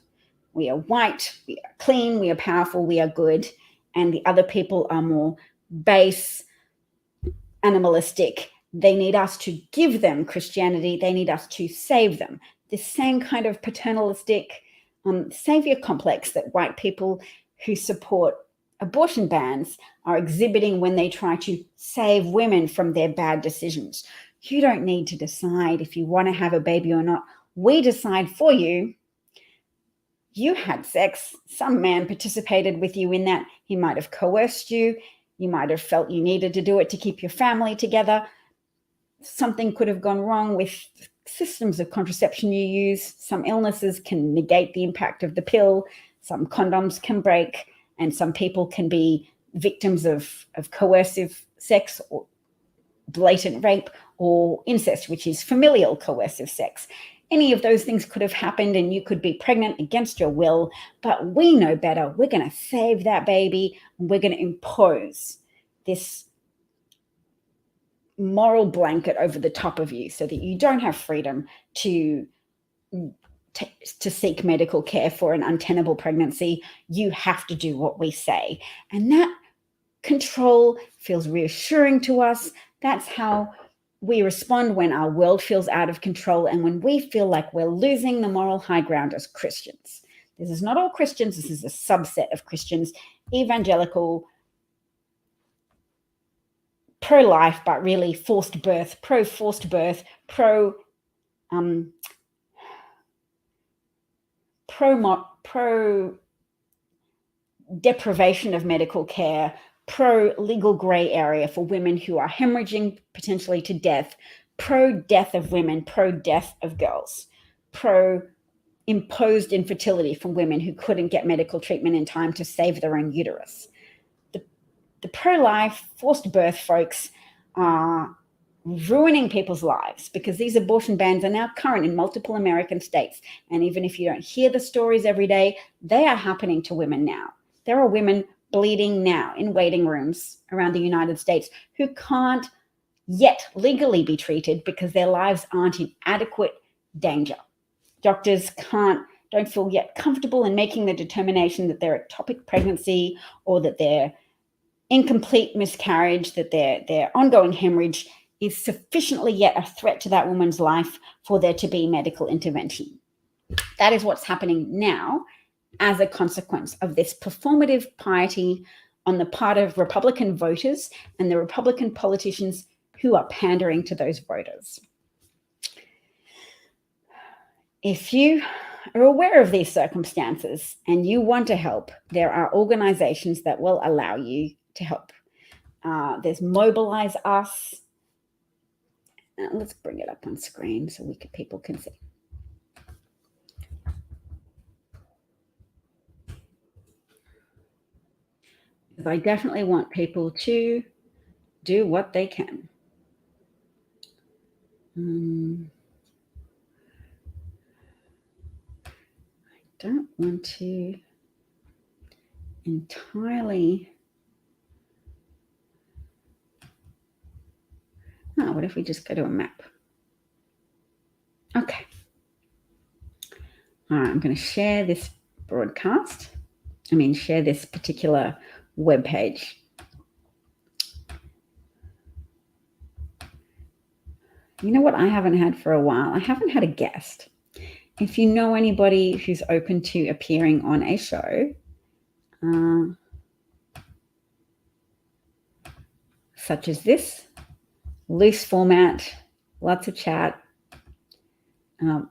We are white, we are clean, we are powerful, we are good. And the other people are more base, animalistic. They need us to give them Christianity. They need us to save them. This same kind of paternalistic savior complex that white people who support abortion bans are exhibiting when they try to save women from their bad decisions. You don't need to decide if you want to have a baby or not. We decide for you. You had sex. Some man participated with you in that. He might have coerced you. You might have felt you needed to do it to keep your family together. Something could have gone wrong with systems of contraception you use. Some illnesses can negate the impact of the pill. Some condoms can break. And some people can be victims of coercive sex or blatant rape or incest, which is familial coercive sex. Any of those things could have happened and you could be pregnant against your will, but we know better. We're going to save that baby and we're going to impose this moral blanket over the top of you so that you don't have freedom to seek medical care for an untenable pregnancy. You have to do what we say. And that control feels reassuring to us. That's how we respond when our world feels out of control and when we feel like we're losing the moral high ground as Christians. This is not all Christians. This is a subset of Christians. evangelical, pro-life, but really forced birth, pro-forced birth, pro deprivation of medical care, pro-legal grey area for women who are hemorrhaging potentially to death, pro-death of women, pro-death of girls, pro-imposed infertility from women who couldn't get medical treatment in time to save their own uterus. The pro-life, forced birth folks are ruining people's lives because these abortion bans are now current in multiple American states. And even if you don't hear the stories every day, they are happening to women now. There are women bleeding now in waiting rooms around the United States who can't yet legally be treated because their lives aren't in adequate danger. Doctors don't feel yet comfortable in making the determination that they're ectopic pregnancy or that their incomplete miscarriage, that their ongoing hemorrhage is sufficiently yet a threat to that woman's life for there to be medical intervention. That is what's happening now as a consequence of this performative piety on the part of Republican voters and the Republican politicians who are pandering to those voters. If you are aware of these circumstances and you want to help, there are organizations that will allow you to help. There's Mobilize Us. Let's bring it up on screen so people can see. I definitely want people to do what they can. I don't want to entirely... Oh, what if we just go to a map? Okay. All right, I'm going to share this broadcast. Share this particular web page. You know what I haven't had for a while? I haven't had a guest. If you know anybody who's open to appearing on a show, such as this, loose format, lots of chat. No,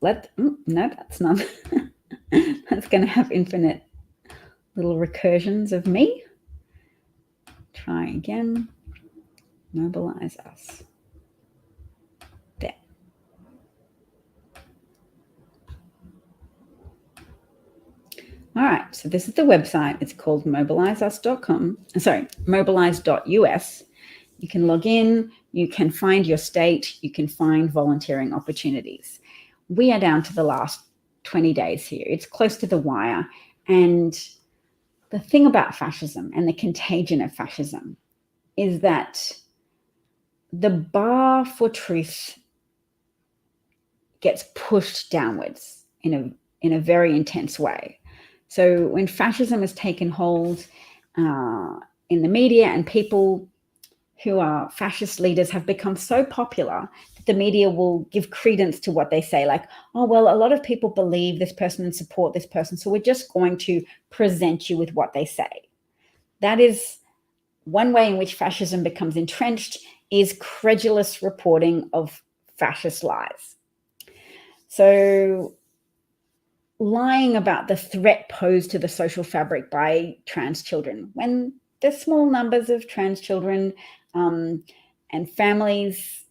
that's not. That's going to have infinite little recursions of me. Try again. Mobilize Us. There. All right, so this is the website. It's called mobilizeus.com. Sorry, mobilize.us. You can log in, you can find your state, you can find volunteering opportunities. We are down to the last 20 days here. It's close to the wire. And the thing about fascism and the contagion of fascism is that the bar for truth gets pushed downwards in a very intense way. So when fascism has taken hold in the media and people who are fascist leaders have become so popular that the media will give credence to what they say, like, oh, well, a lot of people believe this person and support this person, so we're just going to present you with what they say. That is one way in which fascism becomes entrenched, is credulous reporting of fascist lies. So lying about the threat posed to the social fabric by trans children, when there's small numbers of trans children and families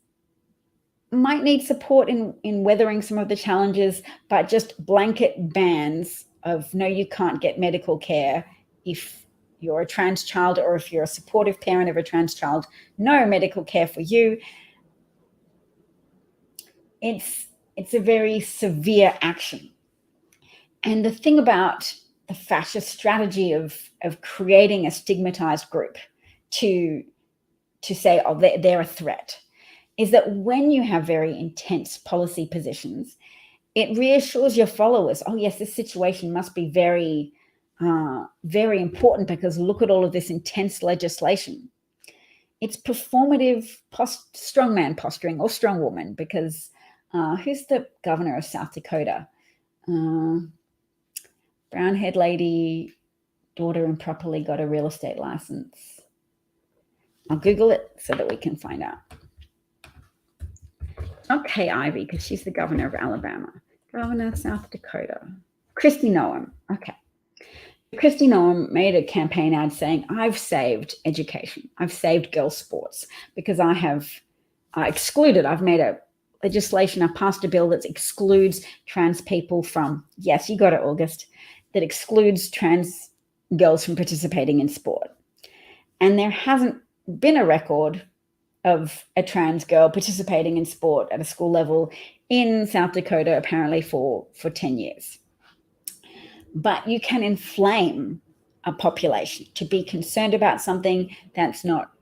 might need support in weathering some of the challenges, but just blanket bans of no, you can't get medical care if you're a trans child, or if you're a supportive parent of a trans child, no medical care for you. It's a very severe action. And the thing about the fascist strategy of creating a stigmatized group to say, oh, they're a threat, is that when you have very intense policy positions, it reassures your followers, oh yes, this situation must be very, very important because look at all of this intense legislation. It's performative strongman posturing, or strongwoman, because who's the governor of South Dakota? Brown-haired lady, daughter improperly got a real estate license? I'll Google it so that we can find out. Not Kay Ivey, because she's the governor of Alabama. Governor of South Dakota. Kristi Noem. Okay. Kristi Noem made a campaign ad saying, I've saved education. I've saved girls' sports because I have excluded. I've made a legislation. I've passed a bill that excludes trans people from, yes, you got it, August, that excludes trans girls from participating in sport. And there hasn't been a record of a trans girl participating in sport at a school level in South Dakota, apparently for 10 years. But you can inflame a population to be concerned about something that's not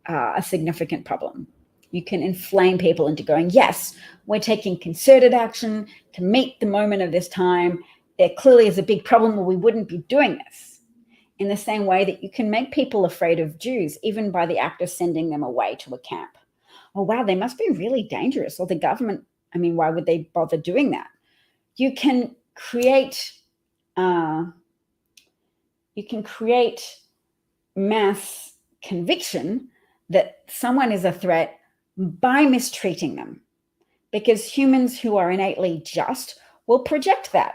a significant problem. You can inflame people into going, yes, we're taking concerted action to meet the moment of this time. There clearly is a big problem or we wouldn't be doing this. In the same way that you can make people afraid of Jews, even by the act of sending them away to a camp. Oh, wow, they must be really dangerous. Or the government, I mean, why would they bother doing that? You can create mass conviction that someone is a threat by mistreating them, because humans who are innately just will project that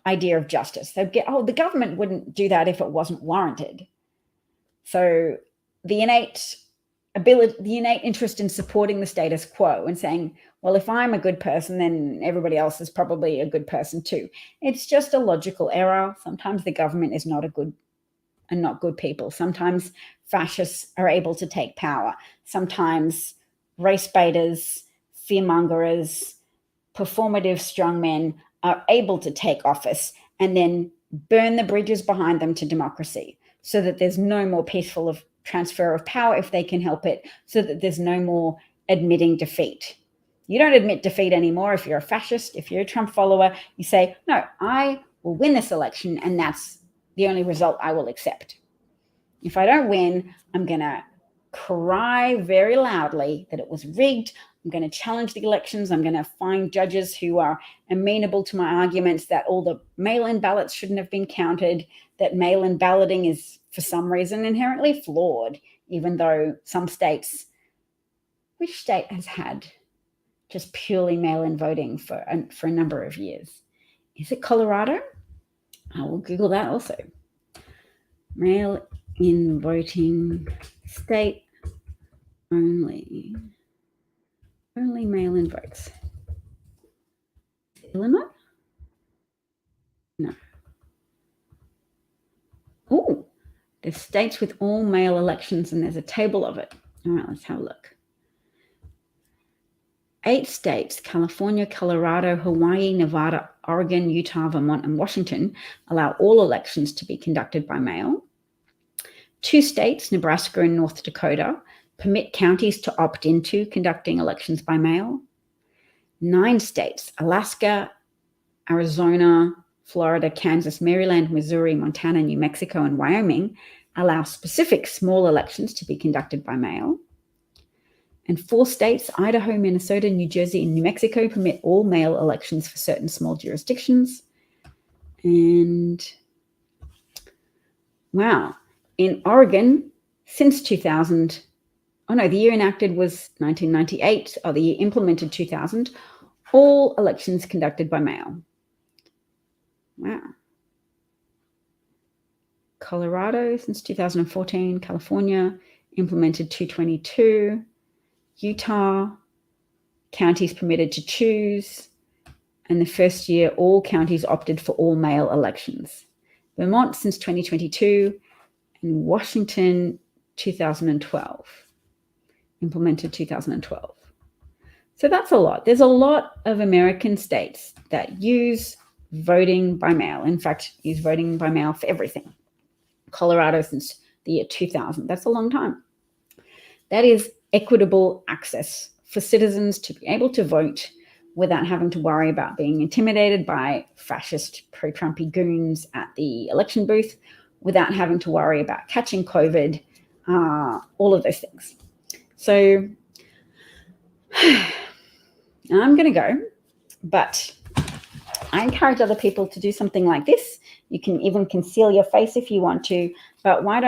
idea of justice. They'll get, oh, the government wouldn't do that if it wasn't warranted. So the innate interest in supporting the status quo and saying, well, if I'm a good person, then everybody else is probably a good person too. It's just a logical error. Sometimes the government is not good people. Sometimes fascists are able to take power. Sometimes race baiters, fearmongers, performative strongmen are able to take office and then burn the bridges behind them to democracy so that there's no more peaceful transfer of power if they can help it, so that there's no more admitting defeat. You don't admit defeat anymore if you're a fascist, if you're a Trump follower. You say, no, I will win this election and that's the only result I will accept. If I don't win, I'm going to cry very loudly that it was rigged. I'm going to challenge the elections. I'm going to find judges who are amenable to my arguments that all the mail-in ballots shouldn't have been counted, that mail-in balloting is for some reason inherently flawed, even though some states, which state has had just purely mail-in voting for a number of years? Is it Colorado? I will Google that also. Mail-in voting state only mail-in votes. Illinois? No. Oh, there's states with all mail elections and there's a table of it. All right, let's have a look. 8 states, California, Colorado, Hawaii, Nevada, Oregon, Utah, Vermont, and Washington, allow all elections to be conducted by mail. 2 states, Nebraska and North Dakota, permit counties to opt into conducting elections by mail. 9 states, Alaska, Arizona, Florida, Kansas, Maryland, Missouri, Montana, New Mexico, and Wyoming, allow specific small elections to be conducted by mail. And 4 states, Idaho, Minnesota, New Jersey, and New Mexico, permit all mail elections for certain small jurisdictions. And wow, in Oregon, since 2000, the year enacted was 1998, the year implemented 2000, all elections conducted by mail. Wow. Colorado since 2014, California implemented 222, Utah, counties permitted to choose, and the first year all counties opted for all mail elections. Vermont since 2022, and Washington 2012, implemented 2012. So that's a lot. There's a lot of American states that use voting by mail. In fact, use voting by mail for everything. Colorado since the year 2000. That's a long time. That is equitable access for citizens to be able to vote without having to worry about being intimidated by fascist pro-Trumpy goons at the election booth, without having to worry about catching COVID, all of those things. So I'm going to go, but I encourage other people to do something like this. You can even conceal your face if you want to. But why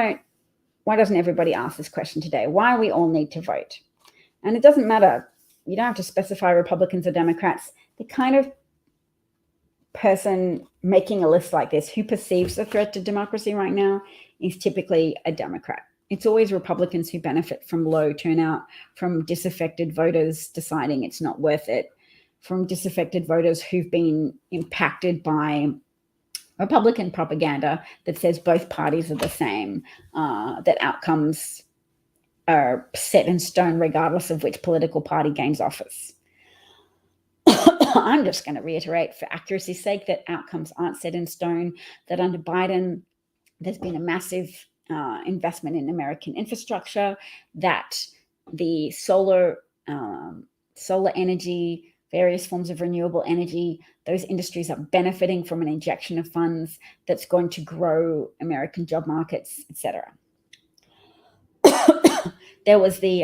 doesn't everybody ask this question today? Why we all need to vote? And it doesn't matter. You don't have to specify Republicans or Democrats. The kind of person making a list like this who perceives the threat to democracy right now is typically a Democrat. It's always Republicans who benefit from low turnout, from disaffected voters deciding it's not worth it, from disaffected voters who've been impacted by Republican propaganda that says both parties are the same, that outcomes are set in stone regardless of which political party gains office. I'm just going to reiterate for accuracy's sake that outcomes aren't set in stone, that under Biden, there's been a massive investment in American infrastructure, that the solar energy, various forms of renewable energy, those industries are benefiting from an injection of funds that's going to grow American job markets, etc. There was the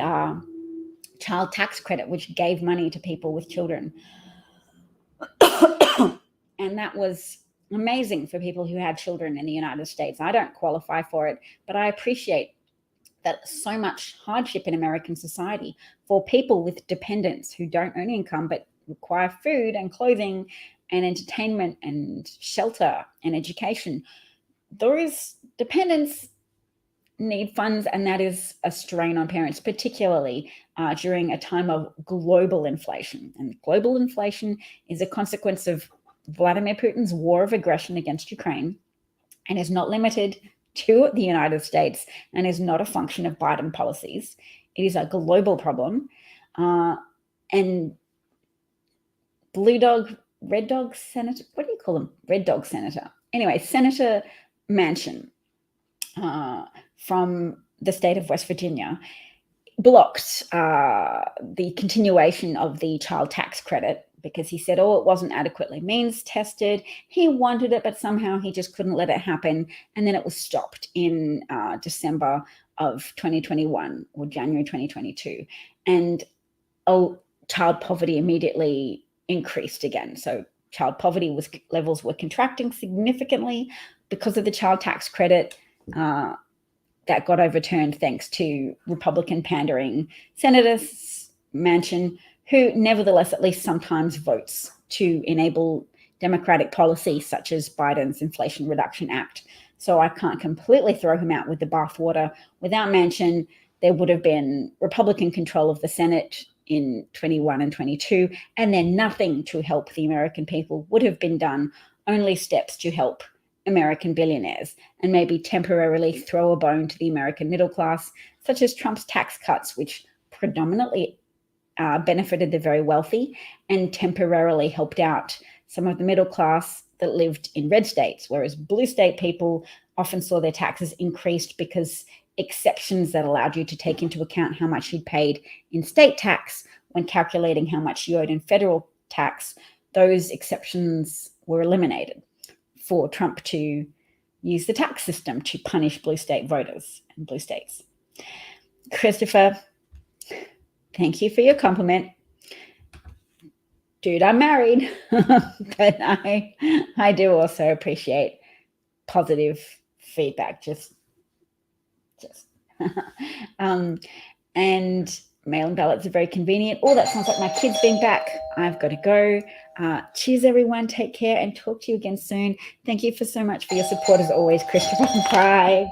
child tax credit, which gave money to people with children. And that was amazing for people who had children in the United States. I don't qualify for it, but I appreciate that so much hardship in American society for people with dependents who don't earn income but require food and clothing and entertainment and shelter and education. Those dependents need funds, and that is a strain on parents, particularly during a time of global inflation. And global inflation is a consequence of Vladimir Putin's war of aggression against Ukraine, and is not limited to the United States and is not a function of Biden policies. It is a global problem. And blue dog, red dog senator, what do you call them? Red dog senator. Anyway, Senator Manchin from the state of West Virginia blocked the continuation of the child tax credit because he said, it wasn't adequately means tested. He wanted it, but somehow he just couldn't let it happen. And then it was stopped in December of 2021 or January 2022. And child poverty immediately increased again. So child poverty levels were contracting significantly because of the child tax credit. That got overturned thanks to Republican pandering Senator Manchin, who nevertheless at least sometimes votes to enable Democratic policy such as Biden's Inflation Reduction Act. So I can't completely throw him out with the bathwater. Without Manchin, there would have been Republican control of the Senate in 21 and 22, and then nothing to help the American people would have been done, only steps to help American billionaires and maybe temporarily throw a bone to the American middle class, such as Trump's tax cuts, which predominantly benefited the very wealthy and temporarily helped out some of the middle class that lived in red states, whereas blue state people often saw their taxes increased because exceptions that allowed you to take into account how much you'd paid in state tax when calculating how much you owed in federal tax, those exceptions were eliminated for Trump to use the tax system to punish blue state voters and blue states. Christopher, thank you for your compliment. Dude, I'm married, but I do also appreciate positive feedback. Just and mail-in ballots are very convenient. Oh, that sounds like my kids being back. I've got to go. Cheers, everyone. Take care and talk to you again soon. Thank you so much for your support as always, Christopher. Bye.